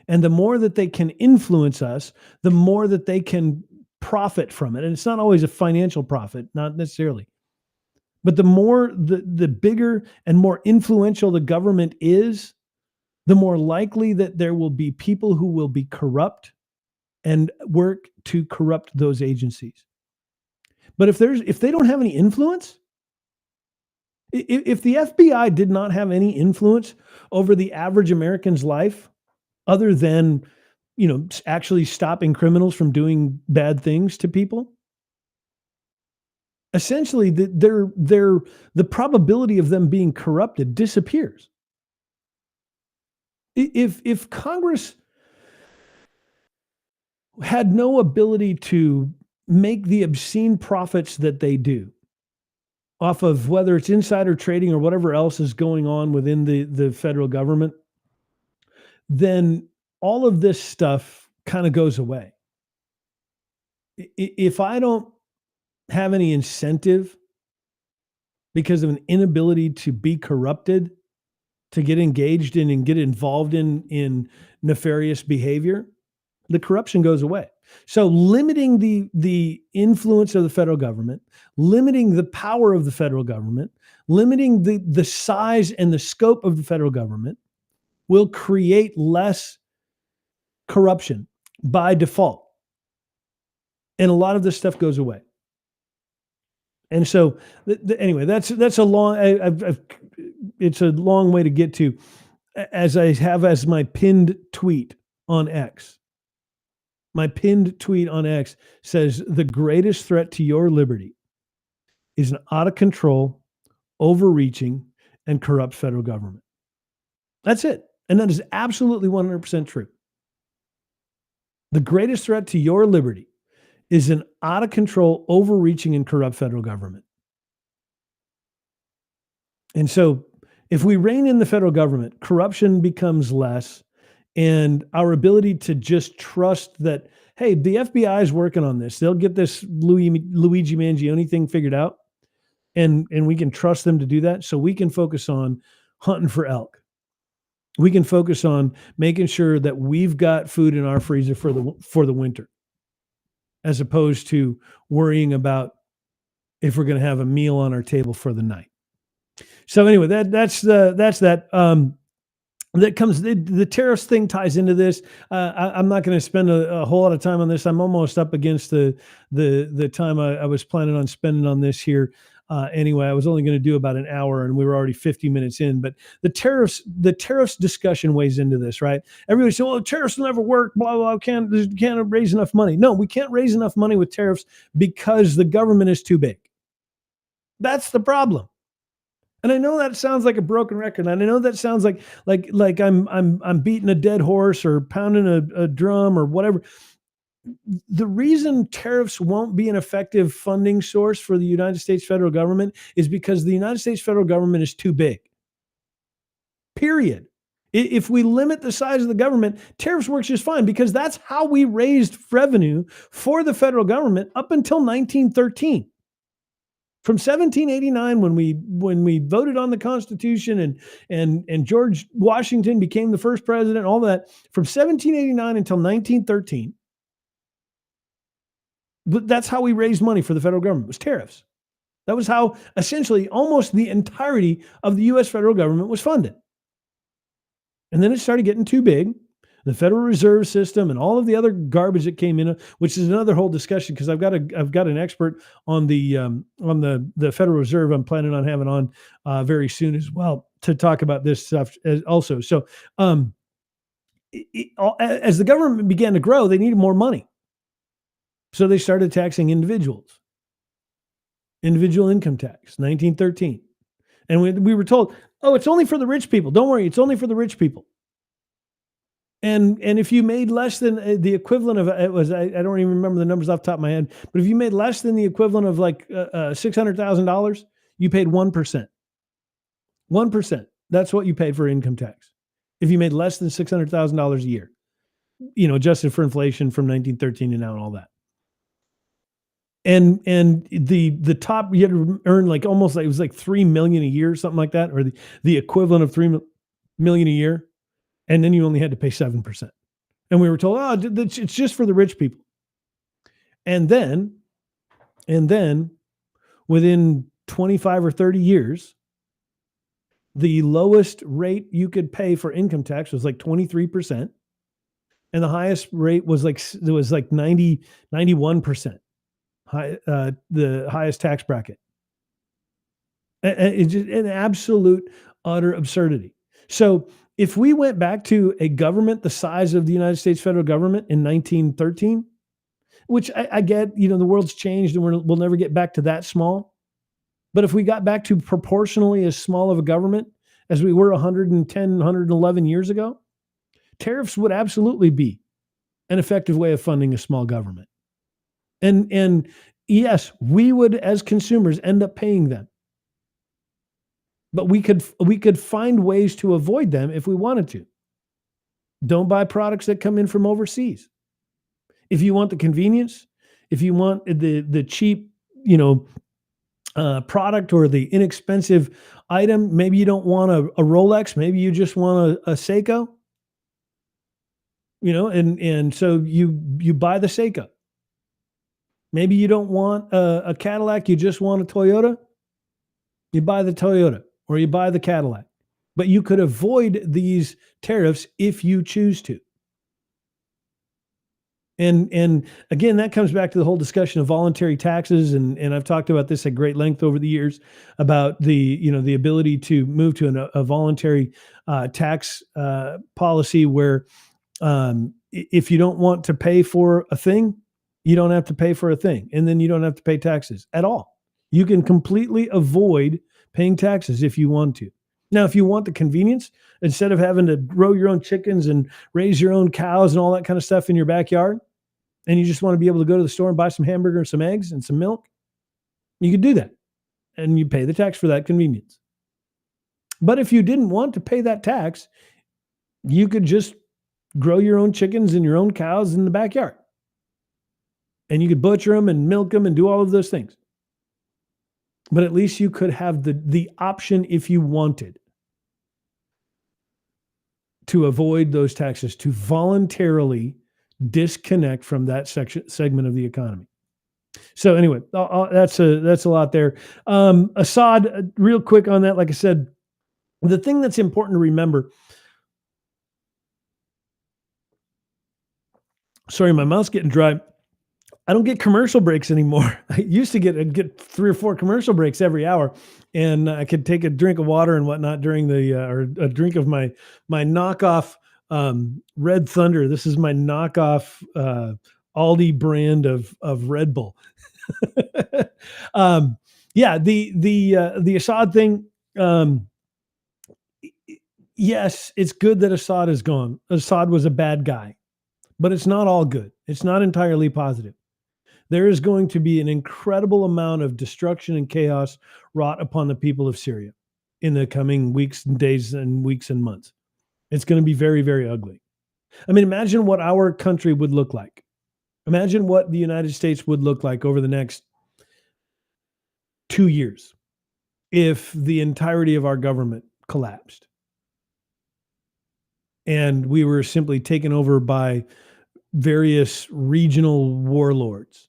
And the more that they can influence us, the more that they can profit from it. And it's not always a financial profit, not necessarily. But the more, the bigger and more influential the government is, the more likely that there will be people who will be corrupt and work to corrupt those agencies. But if they don't have any influence, if the FBI did not have any influence over the average American's life, other than, actually stopping criminals from doing bad things to people, essentially the probability of them being corrupted disappears. If Congress had no ability to make the obscene profits that they do off of whether it's insider trading or whatever else is going on within the federal government, then all of this stuff kind of goes away. If I don't have any incentive because of an inability to be corrupted, to get engaged in and get involved in nefarious behavior, the corruption goes away. So limiting the influence of the federal government, limiting the power of the federal government, limiting the size and the scope of the federal government will create less corruption by default. And a lot of this stuff goes away. And so, anyway, that's a long. It's a long way to get to, as I have as my pinned tweet on X. My pinned tweet on X says, the greatest threat to your liberty is an out of control, overreaching, and corrupt federal government. That's it. And that is absolutely 100% true. The greatest threat to your liberty is an out of control, overreaching, and corrupt federal government. And so if we rein in the federal government, corruption becomes less. And our ability to just trust that, hey, the FBI is working on this. They'll get this Luigi Mangione thing figured out. And we can trust them to do that. So we can focus on hunting for elk. We can focus on making sure that we've got food in our freezer for the winter, as opposed to worrying about if we're going to have a meal on our table for the night. So anyway, that's that. That comes, the tariffs thing ties into this. I'm not going to spend a whole lot of time on this. I'm almost up against the time I was planning on spending on this here. Anyway, I was only going to do about an hour, and we were already 50 minutes in. But the tariffs discussion weighs into this, right? Everybody says, "Well, tariffs will never work. Blah blah. Can't raise enough money." No, we can't raise enough money with tariffs because the government is too big. That's the problem. And I know that sounds like a broken record. And I know that sounds like I'm beating a dead horse or pounding a drum or whatever. The reason tariffs won't be an effective funding source for the United States federal government is because the United States federal government is too big. Period. If we limit the size of the government, tariffs works just fine because that's how we raised revenue for the federal government up until 1913. From 1789, when we voted on the Constitution and George Washington became the first president, all that, from 1789 until 1913, that's how we raised money for the federal government, was tariffs. That was how essentially almost the entirety of the U.S. federal government was funded. And then it started getting too big. The Federal Reserve System and all of the other garbage that came in, which is another whole discussion because I've got an expert on the Federal Reserve I'm planning on having on very soon as well to talk about this stuff also. So as the government began to grow, they needed more money. So they started taxing individuals. Individual income tax, 1913. And we were told, oh, it's only for the rich people. Don't worry, it's only for the rich people. And if you made less than the equivalent of it was I don't even remember the numbers off the top of my head, but if you made less than the equivalent of like $600,000, you paid 1%. 1%. That's what you paid for income tax. If you made less than $600,000 a year, adjusted for inflation from 1913 to now and all that. And the top, you had to earn like almost like it was like 3 million a year, something like that, or the equivalent of 3 million a year. And then you only had to pay 7%. And we were told, oh, it's just for the rich people. And then within 25 or 30 years, the lowest rate you could pay for income tax was like 23%. And the highest rate was like 91%. The highest tax bracket. It's just an absolute utter absurdity. So if we went back to a government the size of the United States federal government in 1913, which I get, the world's changed and we'll never get back to that small. But if we got back to proportionally as small of a government as we were 110, 111 years ago, tariffs would absolutely be an effective way of funding a small government. And yes, we would, as consumers, end up paying them. But we could find ways to avoid them if we wanted to. Don't buy products that come in from overseas. If you want the convenience, if you want the cheap, product or the inexpensive item, maybe you don't want a Rolex, maybe you just want a Seiko. And so you buy the Seiko. Maybe you don't want a Cadillac, you just want a Toyota. You buy the Toyota or you buy the Cadillac. But you could avoid these tariffs if you choose to. And again, that comes back to the whole discussion of voluntary taxes. And I've talked about this at great length over the years about the ability to move to a voluntary tax policy where if you don't want to pay for a thing, you don't have to pay for a thing. And then you don't have to pay taxes at all. You can completely avoid paying taxes if you want to. Now, if you want the convenience, instead of having to grow your own chickens and raise your own cows and all that kind of stuff in your backyard, and you just want to be able to go to the store and buy some hamburger, some eggs, and some milk, you could do that. And you pay the tax for that convenience. But if you didn't want to pay that tax, you could just grow your own chickens and your own cows in the backyard. And you could butcher them and milk them and do all of those things. But at least you could have the option if you wanted to avoid those taxes, to voluntarily disconnect from that segment of the economy. So anyway, that's a lot there. Assad, real quick on that, like I said, the thing that's important to remember. Sorry, my mouth's getting dry. I don't get commercial breaks anymore. I used to get 3 or 4 commercial breaks every hour, and I could take a drink of water and whatnot during the or a drink of my knockoff Red Thunder. This is my knockoff Aldi brand of Red Bull. Yeah, the Assad thing. Yes, it's good that Assad is gone. Assad was a bad guy, but it's not all good. It's not entirely positive. There is going to be an incredible amount of destruction and chaos wrought upon the people of Syria in the coming weeks and days and weeks and months. It's going to be very, very ugly. I mean, imagine what our country would look like. Imagine what the United States would look like over the next 2 years if the entirety of our government collapsed and we were simply taken over by various regional warlords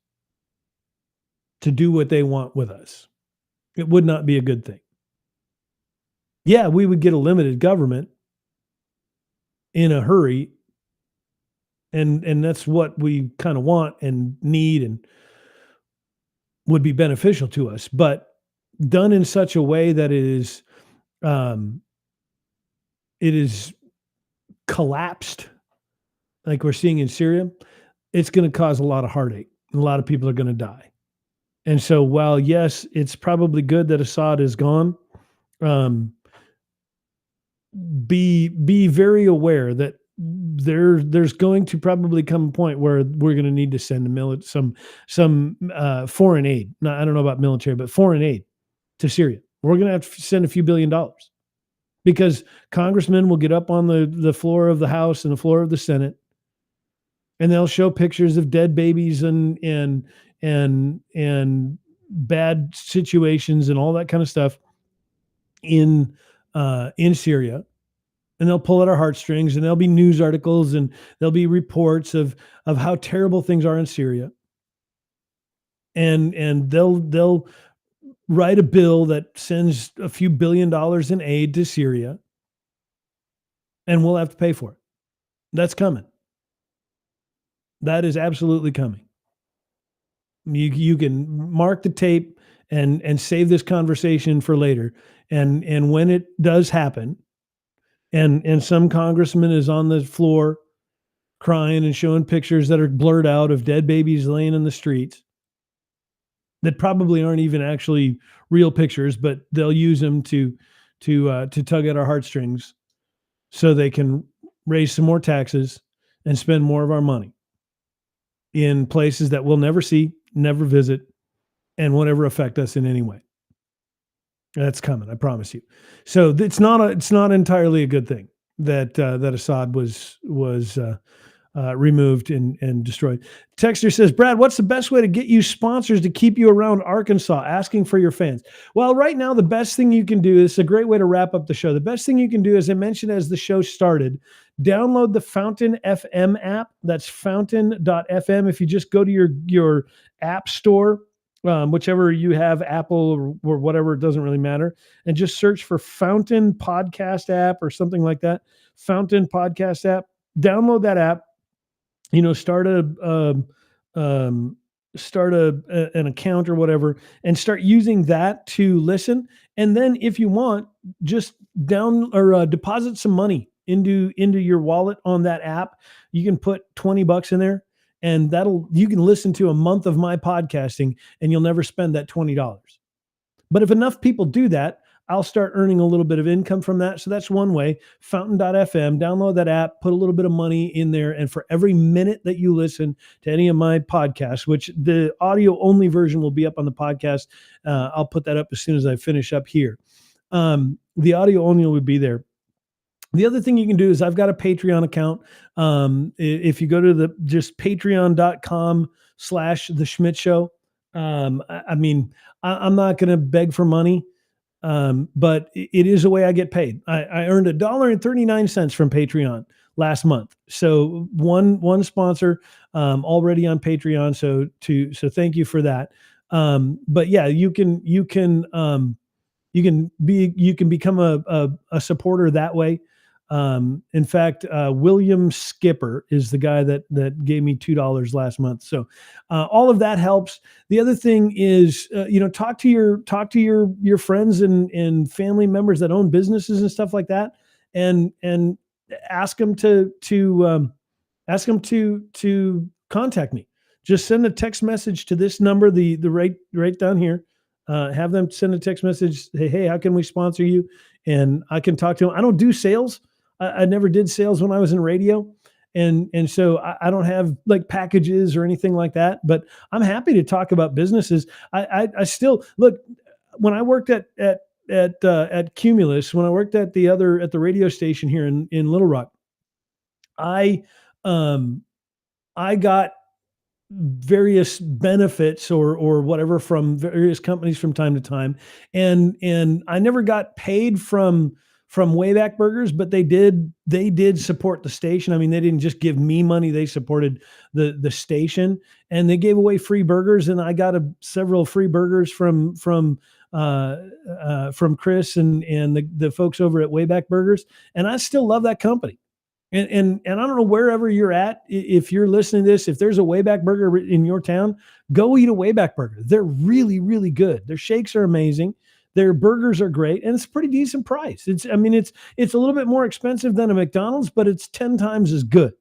to do what they want with us. It would not be a good thing. Yeah, we would get a limited government in a hurry, and that's what we kind of want and need and would be beneficial to us, but done in such a way that it is collapsed like we're seeing in Syria, it's going to cause a lot of heartache. A lot of people are going to die. And so while, yes, it's probably good that Assad is gone, Um, be very aware that there's going to probably come a point where we're going to need to send some foreign aid. Now, I don't know about military, but foreign aid to Syria. We're going to have to send a few $billion because congressmen will get up on the floor of the House and the floor of the Senate, and they'll show pictures of dead babies and bad situations and all that kind of stuff in Syria, and they'll pull at our heartstrings, and there'll be news articles and there'll be reports of how terrible things are in Syria, and they'll write a bill that sends a few $billion in aid to Syria, and we'll have to pay for it. That's coming. That is absolutely coming. You can mark the tape and save this conversation for later. And when it does happen, and some congressman is on the floor crying and showing pictures that are blurred out of dead babies laying in the streets that probably aren't even actually real pictures, but they'll use them to tug at our heartstrings so they can raise some more taxes and spend more of our money in places that we'll never see, never visit, and won't ever affect us in any way. That's coming, I promise you. So it's not entirely a good thing that that Assad was removed and destroyed. Texter says, Brad, what's the best way to get you sponsors to keep you around Arkansas? Asking for your fans. Well, right now, the best thing you can do is a great way to wrap up the show. The best thing you can do, as I mentioned as the show started, download the Fountain FM app. That's fountain.fm. If you just go to your app store, whichever you have, Apple or whatever, it doesn't really matter, and just search for Fountain Podcast app or something like that. Fountain Podcast app. Download that app. Start an account or whatever, and start using that to listen. And then, if you want, just deposit some money into your wallet on that app. You can put $20 in there, and you can listen to a month of my podcasting, and you'll never spend that $20. But if enough people do that, I'll start earning a little bit of income from that. So that's one way. Fountain.fm, download that app, put a little bit of money in there. And for every minute that you listen to any of my podcasts, which the audio only version will be up on the podcast, I'll put that up as soon as I finish up here. The audio only will be there. The other thing you can do is I've got a Patreon account. If you go to just patreon.com/The Schmidt Show, I'm not going to beg for money. But it is a way I get paid. I earned $1.39 from Patreon last month. So one sponsor already on Patreon. So thank you for that. But yeah, you can become a supporter that way. In fact, William Skipper is the guy that gave me $2 last month. So all of that helps. The other thing is, talk to your friends and family members that own businesses and stuff like that, and ask them to contact me. Just send a text message to this number, the right down here. Have them send a text message. Hey, how can we sponsor you? And I can talk to them. I don't do sales. I never did sales when I was in radio. And so I don't have like packages or anything like that, but I'm happy to talk about businesses. I still look, when I worked at Cumulus, when I worked at the radio station here in Little Rock, I got various benefits or whatever from various companies from time to time. And I never got paid from Wayback Burgers, but they did support the station. I mean, they didn't just give me money; they supported the station, and they gave away free burgers. And I got several free burgers from Chris and the folks over at Wayback Burgers. And I still love that company. And I don't know, wherever you're at, if you're listening to this, if there's a Wayback Burger in your town, go eat a Wayback Burger. They're really, really good. Their shakes are amazing. Their burgers are great, and it's a pretty decent price. It's a little bit more expensive than a McDonald's, but it's 10 times as good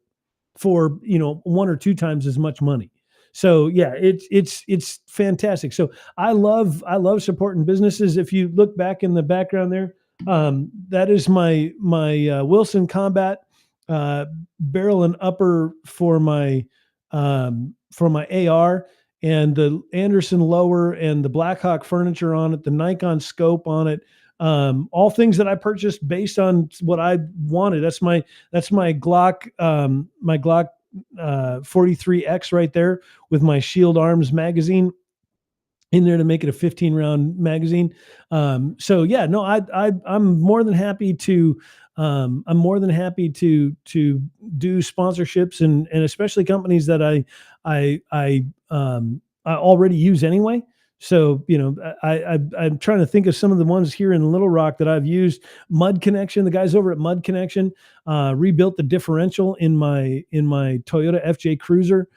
for, 1 or 2 times as much money. So yeah, it's fantastic. So I love supporting businesses. If you look back in the background there, that is my Wilson Combat uh, barrel and upper for my AR, and the Anderson lower and the Blackhawk furniture on it, the Nikon scope on it. All things that I purchased based on what I wanted. That's my Glock, my Glock 43X right there with my Shield Arms magazine in there to make it a 15 round magazine. So yeah, no, I'm more than happy to, I'm more than happy to do sponsorships, and especially companies that I already use anyway. So, I'm trying to think of some of the ones here in Little Rock that I've used. Mud Connection, the guys over at Mud Connection, rebuilt the differential in my Toyota FJ Cruiser,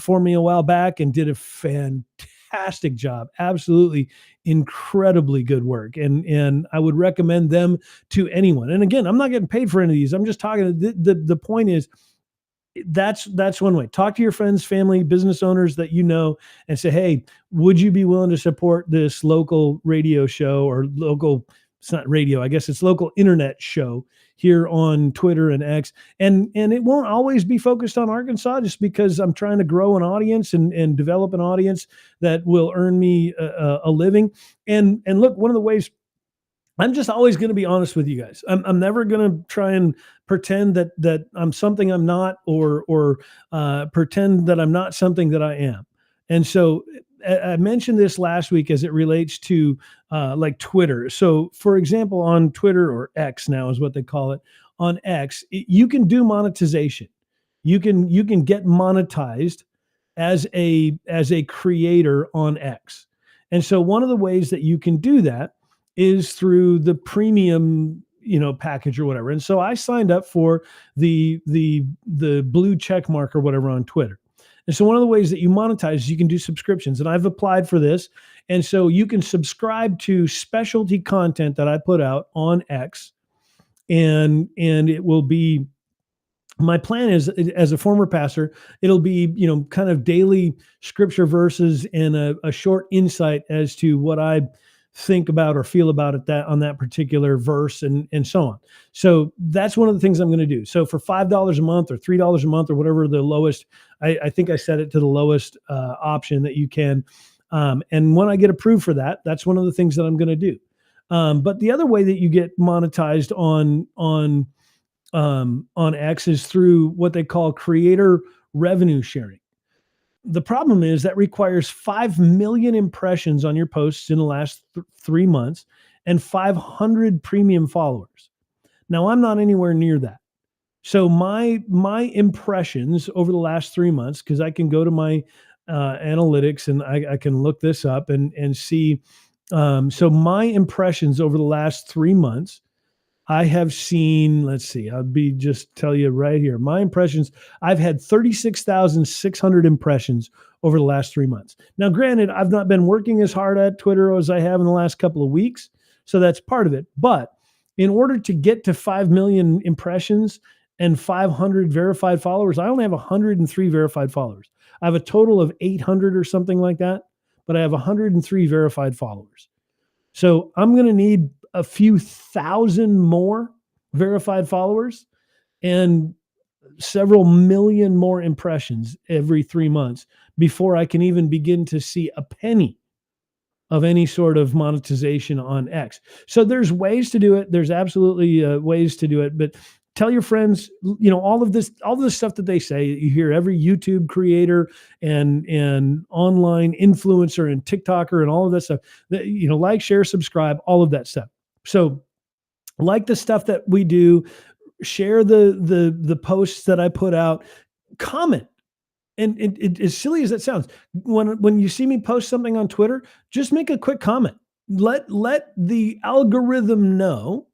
for me a while back, and did a fantastic job. Absolutely incredibly good work. And I would recommend them to anyone. And again, I'm not getting paid for any of these. I'm just talking. The point is, that's one way. Talk to your friends, family, business owners that you know, and say, hey, would you be willing to support this local radio show, or local, it's not radio, I guess it's local internet show here on Twitter and X. And it won't always be focused on Arkansas, just because I'm trying to grow an audience and develop an audience that will earn me a living. And look, one of the ways, I'm just always going to be honest with you guys. I'm never going to try and pretend that I'm something I'm not, or pretend that I'm not something that I am. And so I mentioned this last week as it relates to like Twitter. So for example, on Twitter, or X now is what they call it, on X, you can do monetization. You can get monetized as a creator on X. And so one of the ways that you can do that is through the premium, package or whatever. And so I signed up for the blue check mark or whatever on Twitter. And so one of the ways that you monetize is you can do subscriptions. And I've applied for this. And so you can subscribe to specialty content that I put out on X, and it will be, my plan is, as a former pastor, it'll be, kind of daily scripture verses and a short insight as to what I think about or feel about it, that on that particular verse, and so on. So that's one of the things I'm going to do. So for $5 a month or $3 a month or whatever the lowest, I think I set it to the lowest option that you can. And when I get approved for that, that's one of the things that I'm going to do. But the other way that you get monetized on X is through what they call creator revenue sharing. The problem is that requires 5 million impressions on your posts in the last 3 months and 500 premium followers. Now, I'm not anywhere near that. So my impressions over the last 3 months, because I can go to my analytics and I can look this up and see. So my impressions over the last 3 months, I have seen, let's see, just tell you right here. My impressions, I've had 36,600 impressions over the last 3 months. Now, granted, I've not been working as hard at Twitter as I have in the last couple of weeks, so that's part of it. But in order to get to 5 million impressions and 500 verified followers, I only have 103 verified followers. I have a total of 800 or something like that, but I have 103 verified followers. So I'm going to need a few thousand more verified followers and several million more impressions every 3 months before I can even begin to see a penny of any sort of monetization on X. So there's ways to do it. There's absolutely ways to do it, but tell your friends, all of this stuff that they say, you hear every YouTube creator and online influencer and TikToker and all of that stuff, that, like, share, subscribe, all of that stuff. So like the stuff that we do, share the posts that I put out, comment. And it, as silly as that sounds, when you see me post something on Twitter, just make a quick comment. Let the algorithm know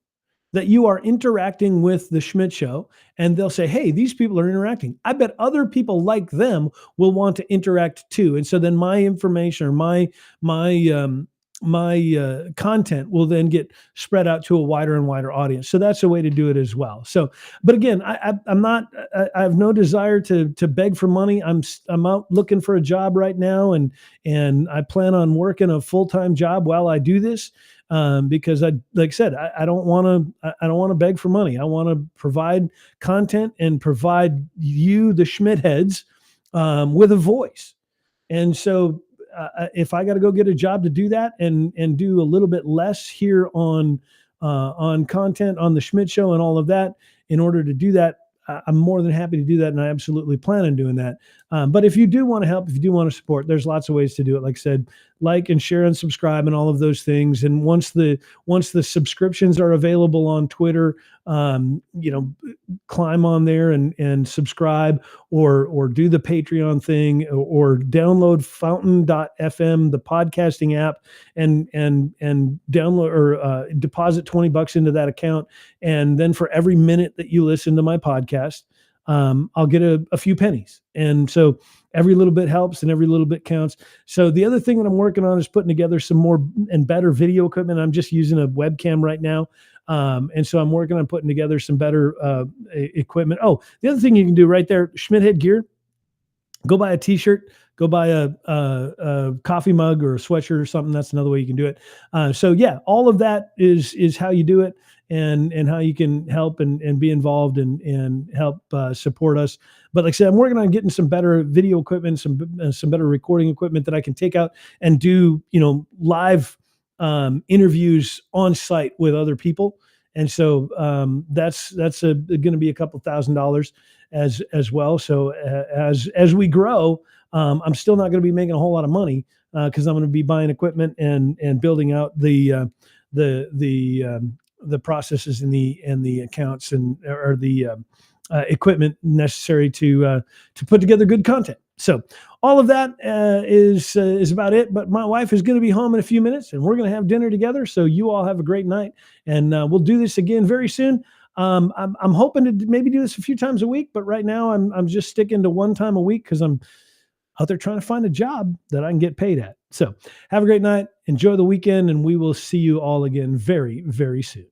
that you are interacting with the Schmidt Show, and they'll say, hey, these people are interacting. I bet other people like them will want to interact too. And so then my information, or my my content will then get spread out to a wider and wider audience. So that's a way to do it as well. So, but again, I'm not. I have no desire to beg for money. I'm out looking for a job right now, and I plan on working a full-time job while I do this. Because like I said, I don't want to. I don't want to beg for money. I want to provide content and provide you, the Schmidt heads, with a voice. And so, if I got to go get a job to do that and do a little bit less here on content on the Schmidt Show and all of that, in order to do that, I'm more than happy to do that, and I absolutely plan on doing that. But if you do want to help, if you do want to support, there's lots of ways to do it. Like I said, like and share and subscribe and all of those things. And once the subscriptions are available on Twitter, you know, climb on there and subscribe, or do the Patreon thing, or download Fountain.fm, the podcasting app, and download or deposit $20 into that account. And then for every minute that you listen to my podcast, I'll get a few pennies. And so every little bit helps and every little bit counts. So the other thing that I'm working on is putting together some more and better video equipment. I'm just using a webcam right now. And so I'm working on putting together some better equipment. Oh, the other thing you can do right there, Schmidt Head Gear, go buy a t-shirt, go buy a coffee mug or a sweatshirt or something. That's another way you can do it. So yeah, all of that is how you do it, and how you can help and be involved and help support us. But like I said, I'm working on getting some better video equipment, some better recording equipment that I can take out and do, live interviews on site with other people. And so that's going to be a couple $1,000 as well. So as we grow, I'm still not going to be making a whole lot of money because I'm going to be buying equipment and building out the processes and the accounts or the equipment necessary to put together good content. So all of that is about it. But my wife is going to be home in a few minutes, and we're going to have dinner together. So you all have a great night, and we'll do this again very soon. I'm hoping to maybe do this a few times a week, but right now I'm just sticking to one time a week because I'm out there trying to find a job that I can get paid at. So have a great night. Enjoy the weekend, and we will see you all again very, very soon.